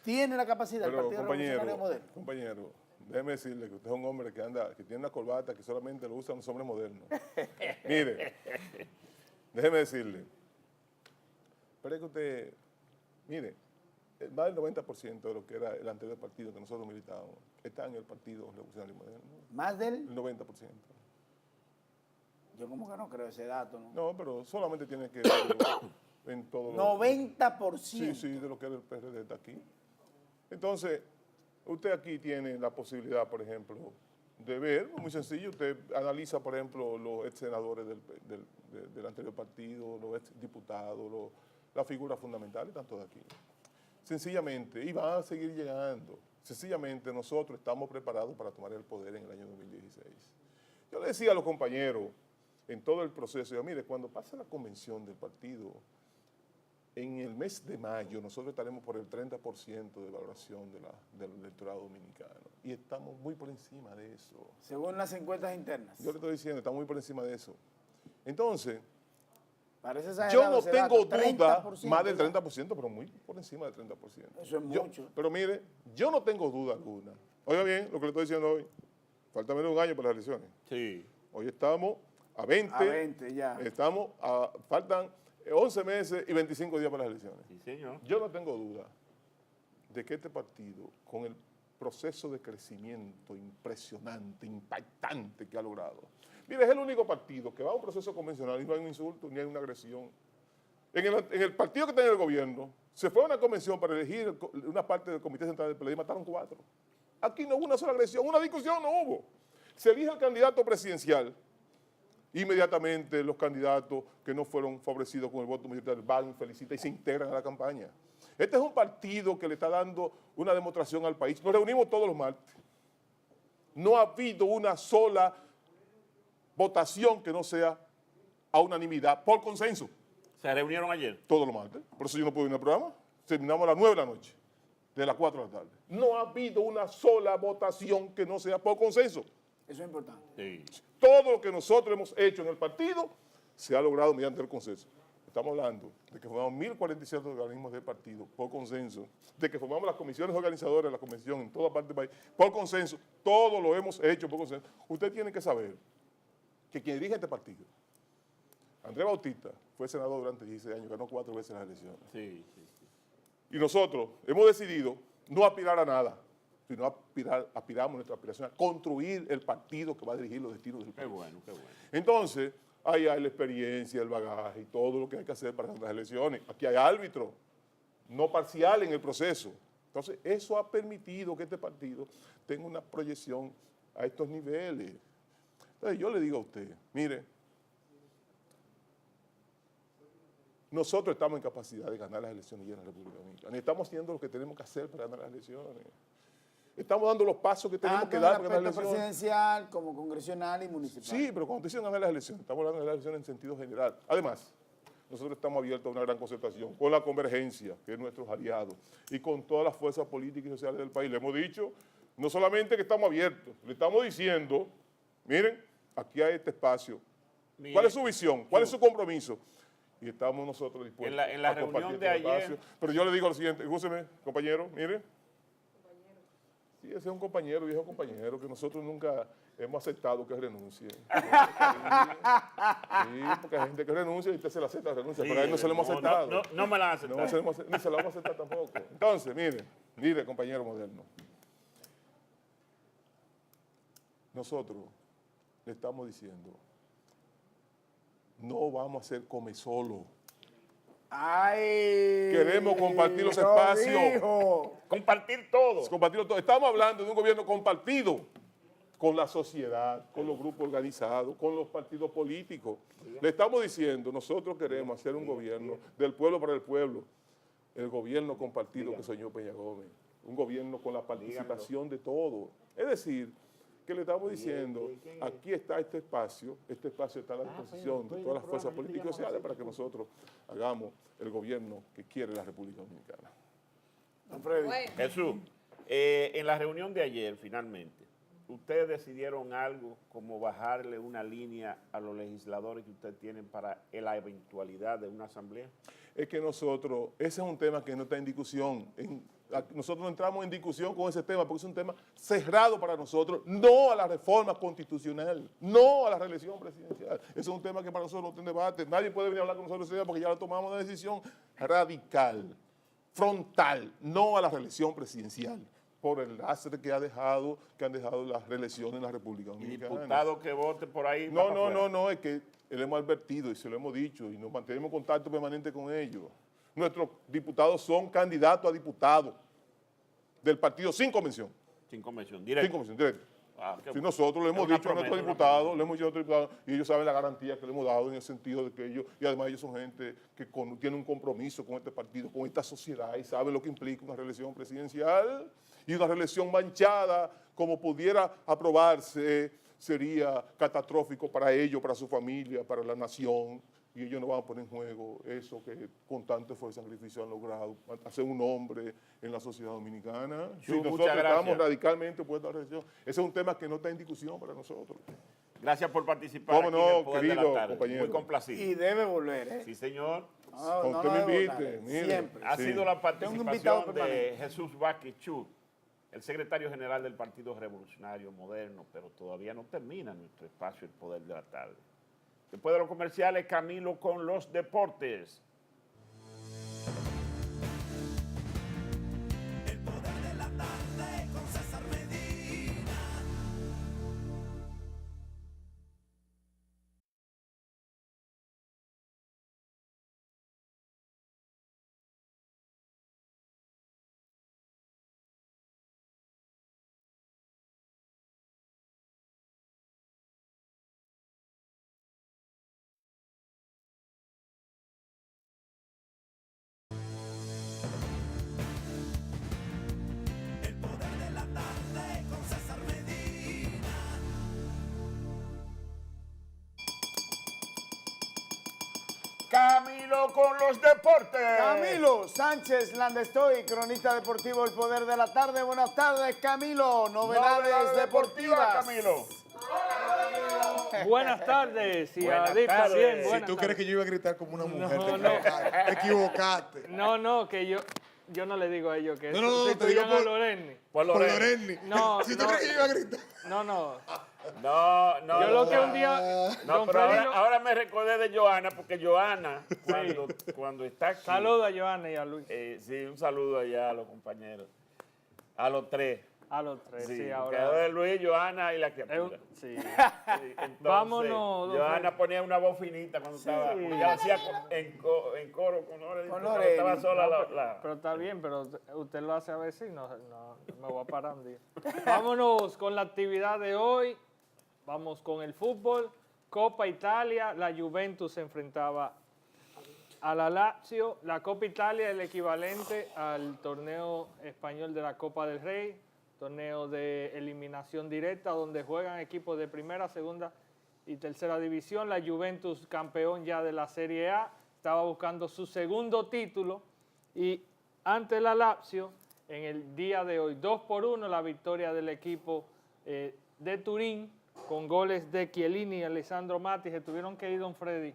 Tiene la capacidad el Pero Partido Revolucionario Moderno. compañero, déjeme decirle que usted es un hombre que tiene una corbata que solamente lo usan los hombres modernos. Mire, déjeme decirle, pero es que usted, mire, más del 90% de lo que era el anterior partido que nosotros militábamos está en el Partido Revolucionario Moderno. Más del... El 90%. Yo como que no creo ese dato, ¿no? No, pero solamente tiene que ver en todo lo... 90%. Sí, sí, de lo que era el PRD está aquí. Entonces, usted aquí tiene la posibilidad, por ejemplo, de ver, muy sencillo, usted analiza, por ejemplo, los ex senadores del anterior partido, los ex diputados, las figuras fundamentales, están todas aquí. Sencillamente, y van a seguir llegando, sencillamente nosotros estamos preparados para tomar el poder en el año 2016. Yo le decía a los compañeros en todo el proceso, yo, mire, cuando pase la convención del partido, en el mes de mayo nosotros estaremos por el 30% de valoración del electorado dominicano y estamos muy por encima de eso. Según las encuestas internas. Yo le estoy diciendo, estamos muy por encima de eso. Entonces, Parece yo exagerado no ese tengo dato, duda, 30%, más del 30%, pero muy por encima del 30%. Eso es Yo- mucho. pero mire, yo no tengo duda alguna. Oiga bien lo que le estoy diciendo hoy. Falta menos de un año para las elecciones. Sí. Hoy estamos a 20. A 20 ya. Faltan 11 meses y 25 días para las elecciones. Sí, señor. Yo no tengo duda de que este partido, con el proceso de crecimiento impresionante, impactante que ha logrado, mire, es el único partido que va a un proceso convencional y no hay un insulto ni hay una agresión. En el partido que está en el gobierno, se fue a una convención para elegir una parte del Comité Central del PLD y mataron 4. Aquí no hubo una sola agresión, una discusión no hubo. Se elige el candidato presidencial. Inmediatamente los candidatos que no fueron favorecidos con el voto mayoritario van, felicitan y se integran a la campaña. Este es un partido que le está dando una demostración al país. Nos reunimos todos los martes. No ha habido una sola votación que no sea a unanimidad, por consenso, ¿Se reunieron ayer? todos los martes. Por eso yo no puedo ir al programa. Terminamos a las 9 de la noche, de las 4 de la tarde. No ha habido una sola votación que no sea por consenso. Eso es importante. Sí. Todo lo que nosotros hemos hecho en el partido se ha logrado mediante el consenso. Estamos hablando de que formamos 1.047 organismos de partido por consenso, de que formamos las comisiones organizadoras de la convención en toda parte del país por consenso. Todo lo hemos hecho por consenso. Usted tiene que saber que quien dirige este partido, Andrés Bautista, fue senador durante 16 años, ganó 4 veces las elecciones. Sí, sí, sí. Y nosotros hemos decidido no aspirar a nada, sino aspiramos nuestra aspiración a construir el partido que va a dirigir los destinos del Qué país. bueno, qué bueno. Entonces, ahí hay la experiencia, el bagaje y todo lo que hay que hacer para ganar las elecciones. Aquí hay árbitro, no parcial en el proceso. Entonces, eso ha permitido que este partido tenga una proyección a estos niveles. Entonces, yo le digo a usted, mire, nosotros estamos en capacidad de ganar las elecciones en la República Dominicana. Y estamos haciendo lo que tenemos que hacer para ganar las elecciones. Estamos dando los pasos que tenemos Tanto que en dar el para ganar las aspecto elecciones. presidencial como congresional y municipal. Sí, pero cuando dicen ganar las elecciones, estamos hablando de las elecciones en sentido general. Además, nosotros estamos abiertos a una gran concertación con la Convergencia, que es nuestros aliados, y con todas las fuerzas políticas y sociales del país. Le hemos dicho, no solamente que estamos abiertos, le estamos diciendo, miren, aquí hay este espacio. Mire, ¿Cuál es su visión? ¿Cuál es su compromiso? Y estamos nosotros dispuestos En la a compartir reunión de este ayer- espacio. Pero yo le digo lo siguiente, escúcheme, compañero, mire. Sí, ese es un compañero, viejo compañero, que nosotros nunca hemos aceptado que renuncie. Sí, porque hay gente que renuncia y usted se la acepta la renuncia, Sí, pero a él no se lo hemos aceptado. No me la han aceptado. No se lo hemos- ni se la vamos a aceptar tampoco. Entonces, mire, compañero moderno. Nosotros le estamos diciendo, no vamos a ser come solo. ¡Ay! Queremos compartir los lo espacios. dijo. Compartir todo. Compartirlo todo. Estamos hablando de un gobierno compartido con la sociedad, con los grupos organizados, con los partidos políticos. Le estamos diciendo, nosotros queremos hacer un gobierno del pueblo para el pueblo, el gobierno compartido que soñó Peña Gómez, un gobierno con la participación de todos. Es decir, que le estamos diciendo, aquí está este espacio está a la disposición de todas las fuerzas políticas y sociales para que nosotros hagamos el gobierno que quiere la República Dominicana. Don Freddy. Bueno, Jesús, en la reunión de ayer, finalmente, ¿ustedes decidieron algo como bajarle una línea a los legisladores que ustedes tienen para la eventualidad de una asamblea? Es que nosotros, ese es un tema que no está en discusión. Nosotros no entramos en discusión con ese tema porque es un tema cerrado para nosotros, no a la reforma constitucional, no a la reelección presidencial. Ese es un tema que para nosotros no está en debate. Nadie puede venir a hablar con nosotros ese tema porque ya lo tomamos una decisión radical, frontal, no a la reelección presidencial, por el lastre que han dejado las reelecciones en la República ¿Y Dominicana. diputado que vote por ahí? No, es que le hemos advertido y se lo hemos dicho y nos mantenemos en contacto permanente con ellos. Nuestros diputados son candidatos a diputados del partido sin convención. Sin convención, Sin directo. convención, directo. Ah, qué Si bueno. nosotros le hemos Es una dicho a nuestros promesa, diputados, y ellos saben la garantía que le hemos dado en el sentido de que ellos, y además ellos son gente que tiene un compromiso con este partido, con esta sociedad, y saben lo que implica una reelección presidencial, y una reelección manchada, como pudiera aprobarse, sería catastrófico para ellos, para su familia, para la nación, y ellos no van a poner en juego eso que con tanto esfuerzo y sacrificio han logrado, hacer un hombre en la sociedad dominicana. Si Muchas nosotros gracias. estamos radicalmente opuestos a la reelección, ese es un tema que no está en discusión para nosotros. Gracias por participar Cómo aquí no, en el Poder de querido la Tarde. compañero. Muy complacido. Y debe volver, ¿eh? Sí, señor. No, Cuando no usted nos me debe invite, votar, mire. siempre. Ha Sí. sido la Tengo un invitado participación de permanente. Jesús Vázquez Chu, el secretario general del Partido Revolucionario Moderno, pero todavía no termina nuestro espacio El Poder de la Tarde. Después de los comerciales, Camilo con los deportes. Camilo con los deportes. Camilo Sánchez Landestoy, cronista deportivo El Poder de la Tarde. Buenas tardes, Camilo. Novedades deportivas. Camilo. Buenas tardes, y Buenas a Adip tardes. también. Si Si buenas tú crees que yo iba a gritar como una mujer, No, te no. equivocaste. Te equivocaste. No, que yo no le digo a ellos que No, no, se te digo estudian a por- Loreni. Por Por Lorena. Loreni. No, Si tú no. crees que yo iba a gritar. No. No. Yo lo que un día... No, don pero Freddy lo- ahora me recordé de Joana, porque Joana, cuando está aquí. Saluda a Joana y a Luis. Sí, un saludo allá a los compañeros. A los tres. A los tres, sí, Quedó ahora... de Luis, Joana y la criatura. Sí. Sí, entonces, Vámonos, don Joana Freddy. ponía una voz finita cuando estaba. Porque ella hacía en coro con Lorena. Con Cuando Lorena. estaba sola la. Pero está bien, pero usted lo hace a ver si no me voy a parar un día. Vámonos con la actividad de hoy. Vamos con el fútbol. Copa Italia, la Juventus se enfrentaba a la Lazio. La Copa Italia es el equivalente al torneo español de la Copa del Rey, torneo de eliminación directa donde juegan equipos de primera, segunda y tercera división. La Juventus, campeón ya de la Serie A, estaba buscando su segundo título y ante la Lazio, en el día de hoy, 2-1 la victoria del equipo de Turín, con goles de Chiellini y Alessandro Matti. Se tuvieron que ir, don Freddy,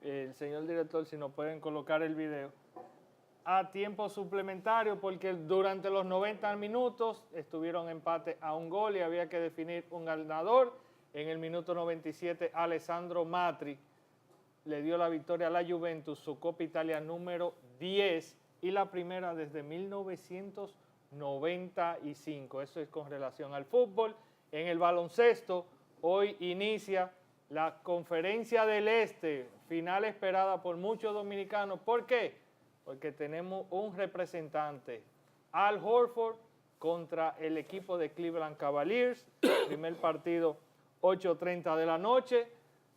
el señor director, si nos pueden colocar el video, a tiempo suplementario, porque durante los 90 minutos estuvieron empate a un gol y había que definir un ganador. En el minuto 97, Alessandro Matri le dio la victoria a la Juventus, su Copa Italia número 10 y la primera desde 1995. Eso es con relación al fútbol. En el baloncesto, hoy inicia la Conferencia del Este, final esperada por muchos dominicanos. ¿Por qué? Porque tenemos un representante, Al Horford, contra el equipo de Cleveland Cavaliers. Primer partido, 8:30 de la noche.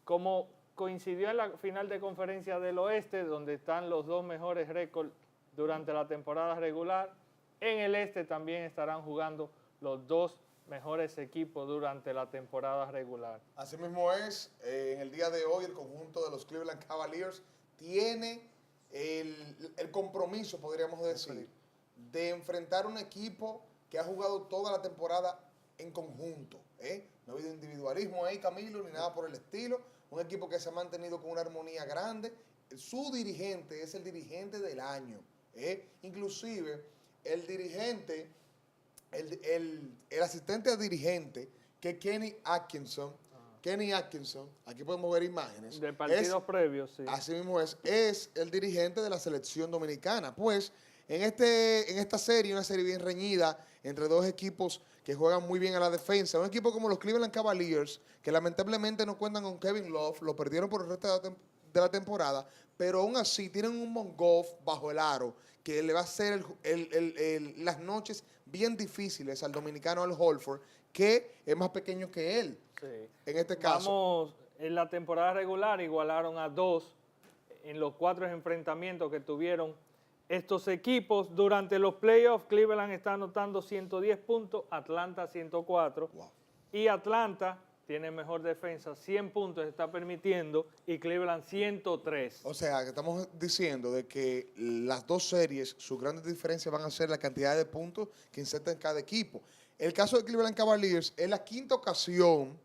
Como coincidió en la final de Conferencia del Oeste, donde están los dos mejores récords durante la temporada regular, en el Este también estarán jugando los dos mejores equipos durante la temporada regular. Así mismo es, en el día de hoy el conjunto de los Cleveland Cavaliers tiene el compromiso, podríamos decir, de enfrentar un equipo que ha jugado toda la temporada en conjunto. No ha habido individualismo ahí, Camilo, ni nada por el estilo. Un equipo que se ha mantenido con una armonía grande. Su dirigente es el dirigente del año. Inclusive, el dirigente, el asistente al dirigente, que es Kenny Atkinson, aquí podemos ver imágenes. De partidos previos, sí. Así mismo es el dirigente de la selección dominicana. Pues, en esta serie, una serie bien reñida entre dos equipos que juegan muy bien a la defensa. Un equipo como los Cleveland Cavaliers, que lamentablemente no cuentan con Kevin Love, lo perdieron por el resto de la temporada, pero aún así tienen un Mongoff bajo el aro que le va a hacer las noches bien difíciles al dominicano Al Horford, que es más pequeño que él. Sí. En este caso. Vamos, en la temporada regular igualaron a 2 en los 4 enfrentamientos que tuvieron estos equipos. Durante los playoffs, Cleveland está anotando 110 puntos, Atlanta 104. Wow. Y Atlanta tiene mejor defensa, 100 puntos está permitiendo, y Cleveland 103. O sea, que estamos diciendo de que las dos series, sus grandes diferencias van a ser la cantidad de puntos que insertan cada equipo. El caso de Cleveland Cavaliers es la quinta ocasión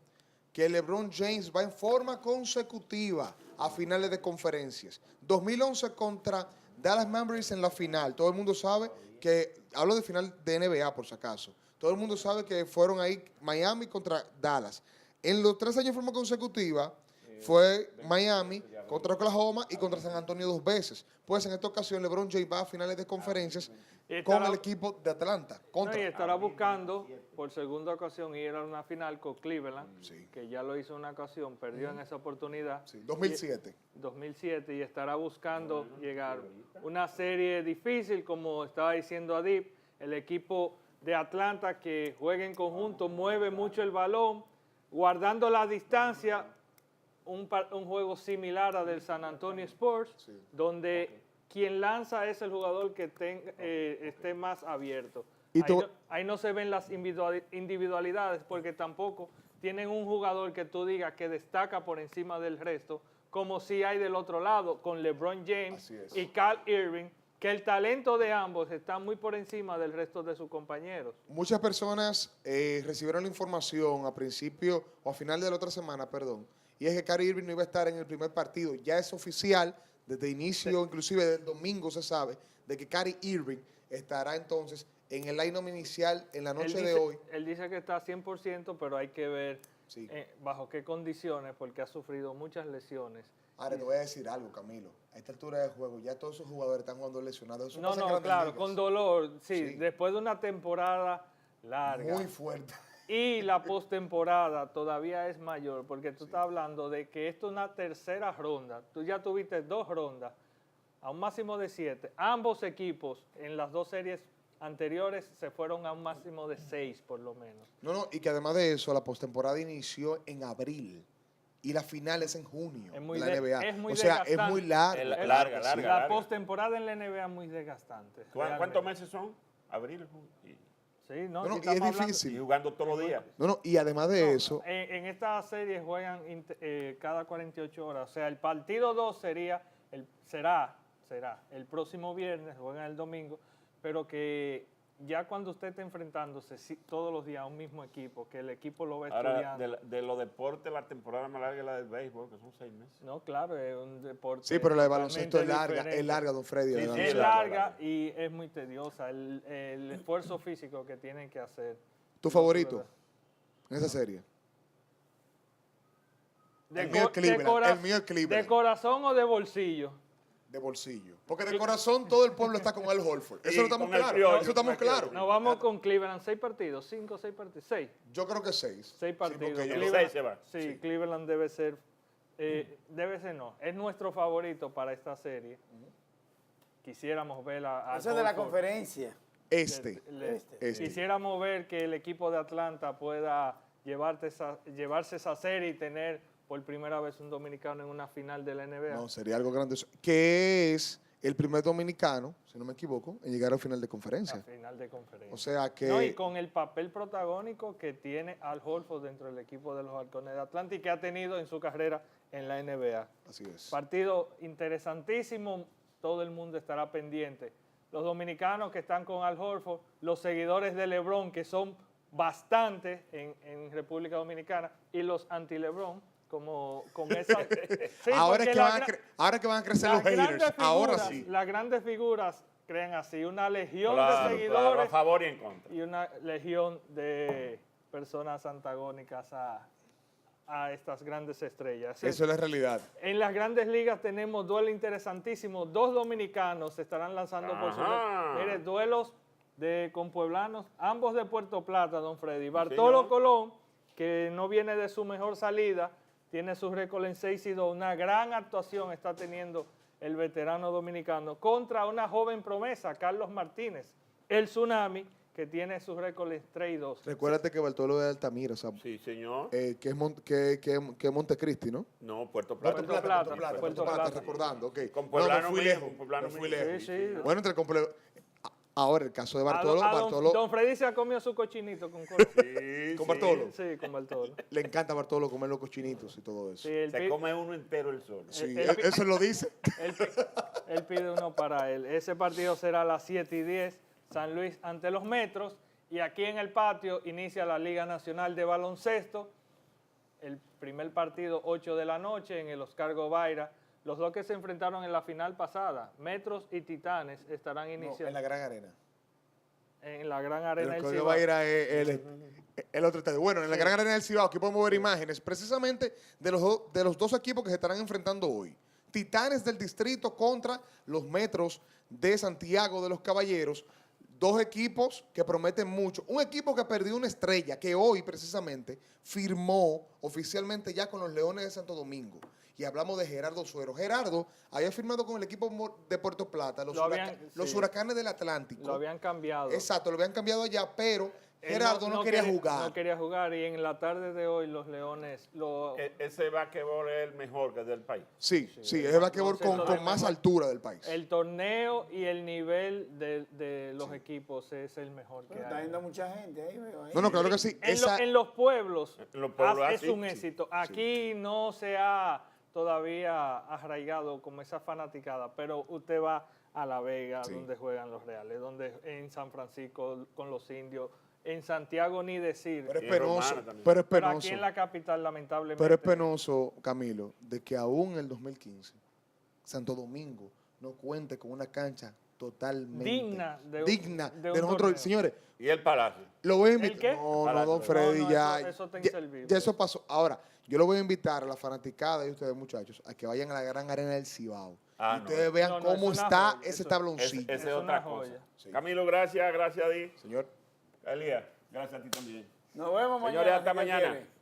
que LeBron James va en forma consecutiva a finales de conferencias. 2011 contra Dallas Mavericks en la final. Todo el mundo sabe que, hablo de final de NBA por si acaso, todo el mundo sabe que fueron ahí Miami contra Dallas. En los 3 años de forma consecutiva fue Miami contra Oklahoma y contra San Antonio 2 veces. Pues en esta ocasión LeBron James va a finales de conferencias con el equipo de Atlanta. No, y estará buscando por segunda ocasión ir a una final con Cleveland, que ya lo hizo una ocasión, perdió en esa oportunidad. Sí, 2007. 2007, y estará buscando llegar. Una serie difícil, como estaba diciendo Adib, el equipo de Atlanta que juega en conjunto, mueve mucho el balón, guardando la distancia, un juego similar al del San Antonio Spurs, donde quien lanza es el jugador que esté más abierto. Ahí no se ven las individualidades, porque tampoco tienen un jugador que tú digas que destaca por encima del resto, como si hay del otro lado, con LeBron James y Kyrie Irving, que el talento de ambos está muy por encima del resto de sus compañeros. Muchas personas recibieron la información a principio o a final de la otra semana, perdón, y es que Kyrie Irving no iba a estar en el primer partido. Ya es oficial, desde inicio, inclusive del domingo se sabe, de que Kyrie Irving estará entonces en el line-up inicial en la noche de hoy. Él dice que está 100%, pero hay que ver bajo qué condiciones, porque ha sufrido muchas lesiones. Ahora te voy a decir algo, Camilo. A esta altura del juego, ya todos esos jugadores están jugando lesionados. Eso No, pasa en no, Grandes claro, Ligas. con dolor, sí, después de una temporada larga. Muy fuerte. Y la postemporada todavía es mayor, porque tú estás hablando de que esto es una tercera ronda. Tú ya tuviste 2 rondas, a un máximo de 7. Ambos equipos en las 2 series anteriores se fueron a un máximo de 6 por lo menos. No, y que además de eso, la postemporada inició en abril y la final es en junio Es muy de la NBA. es muy o sea, es desgastante. muy largo. Larga. La postemporada en la NBA es muy desgastante. ¿Cuántos realmente. meses son? Abril, junio. Sí, no, No, si y es estamos hablando- difícil. Y jugando todos los días. No, y además de eso, En esta serie juegan cada 48 horas. O sea, el partido 2 será el próximo viernes, juegan el domingo, pero que ya cuando usted esté enfrentándose todos los días a un mismo equipo, que el equipo lo va Ahora, estudiando. de los deportes, la temporada más larga es la del béisbol, que son 6 meses. No, claro, es un deporte. sí, pero la de baloncesto totalmente es larga, don Freddy. Sí, la de sí, Es baloncesto. larga y es muy tediosa. El esfuerzo físico que tienen que hacer. ¿Tu favorito en esa serie? El mío es Cleveland, el mío es Cleveland. ¿De corazón o de bolsillo? De bolsillo. Porque de corazón todo el pueblo está con Al Horford. Eso Sí, lo estamos con el claros. criollo, Eso estamos con el claros. Nos vamos con Cleveland. 6 partidos, 5 o 6 partidos. 6. Yo creo que 6. 6 partidos. porque yo- El Cleveland- 6 se va. Sí, Cleveland debe ser, no, es nuestro favorito para esta serie. Quisiéramos ver a Eso es de la Horford. conferencia. Este. Quisiéramos ver que el equipo de Atlanta pueda llevarse esa serie y tener por primera vez un dominicano en una final de la NBA. No, sería algo grandioso. Que es el primer dominicano, si no me equivoco, en llegar al final de A conferencia. final de conferencia. O sea que... No, y con el papel protagónico que tiene Al Horford dentro del equipo de los Halcones de Atlanta y que ha tenido en su carrera en la NBA. Así es. Partido interesantísimo, todo el mundo estará pendiente. Los dominicanos que están con Al Horford, los seguidores de LeBron, que son bastantes en República Dominicana, y los anti-LeBron, como con esa... Sí, ahora, es porque que ahora que van a crecer los las haters, grandes ahora figuras- sí. Las grandes figuras crean así, una legión Claro, de claro, seguidores a favor y en contra. y una legión de personas antagónicas a estas grandes estrellas. Eso es la realidad. En las grandes ligas tenemos duelo interesantísimo. 2 dominicanos se estarán lanzando por su... Ajá. Mire, duelos con pueblanos, ambos de Puerto Plata, don Freddy. Bartolo señor. Colón, que no viene de su mejor salida, tiene su récord en 6-2. Una gran actuación está teniendo el veterano dominicano contra una joven promesa, Carlos Martínez, el Tsunami, que tiene su récord en 3-2. Recuérdate que Bartolo es de Altamira, o sea, Sí, señor. que es Montecristi, ¿no? No, Puerto Plata. Puerto Plata, Puerto Plata, recordando, ok. Con No, pueblano me fui mío, lejos, con pueblano me fui mío. lejos. Sí, sí. Bueno, entre ahora el caso de Bartolo, Bartolo Don Freddy se ha comido su cochinito con Colón. Sí, con sí. Bartolo. Sí, con Bartolo. Le encanta a Bartolo comer los cochinitos y todo eso. Sí, él, Se pi- come uno entero el sol. Sí, él- eso lo dice. él pide uno para él. Ese partido será a las 7:10, San Luis ante los Metros. Y aquí en el patio inicia la Liga Nacional de Baloncesto. El primer partido, 8 de la noche, en el Oscar Gobaira. Los dos que se enfrentaron en la final pasada, Metros y Titanes, estarán No, iniciando en la Gran Arena. en la Gran Arena del El Cibao. va a ir a el otro estadio. Bueno, en la Gran Arena del Cibao, aquí podemos ver imágenes precisamente de los dos equipos que se estarán enfrentando hoy. Titanes del Distrito contra los Metros de Santiago de los Caballeros. Dos equipos que prometen mucho. Un equipo que perdió una estrella, que hoy precisamente firmó oficialmente ya con los Leones de Santo Domingo. Y hablamos de Gerardo Suero. Gerardo había firmado con el equipo de Puerto Plata, los Sí. Huracanes del Atlántico. Lo habían cambiado. Exacto, lo habían cambiado allá, pero Él Gerardo no quería jugar. No quería jugar y en la tarde de hoy los Leones Ese basquetbol es el mejor que es del país. Sí, es el basquetbol con más altura del país. el torneo y el nivel de los equipos es el mejor que Pero está hay. yendo mucha gente ahí, veo ahí. No, claro que sí. En los pueblos, En los pueblos, es sí, un sí. éxito. Aquí no se ha todavía arraigado como esa fanaticada, pero usted va a La Vega, Sí. donde juegan los Reales, donde en San Francisco con los Indios, en Santiago ni decir. Pero es Y en penoso, Romana también. pero es Pero penoso. aquí en la capital, lamentablemente. Pero es penoso, Camilo, de que aún en el 2015 Santo Domingo no cuente con una cancha totalmente Digna de un- digna de un nosotros. torneo. Señores, Y el Palacio. lo voy a ¿El invitar. qué? No, Palacio. don Freddy, No, ya. eso está ya- inservible. ya eso pasó. Ahora, yo lo voy a invitar a la fanaticada de ustedes, muchachos, a que vayan a la Gran Arena del Cibao. Ah, y no. ustedes vean No, no, cómo es una está joya, ese eso- tabloncillo. Esa es Es otra una cosa. joya. Sí. Camilo, gracias a ti. Señor. Elías, gracias a ti también. Nos vemos mañana. Señores, hasta si Dios mañana. quiere.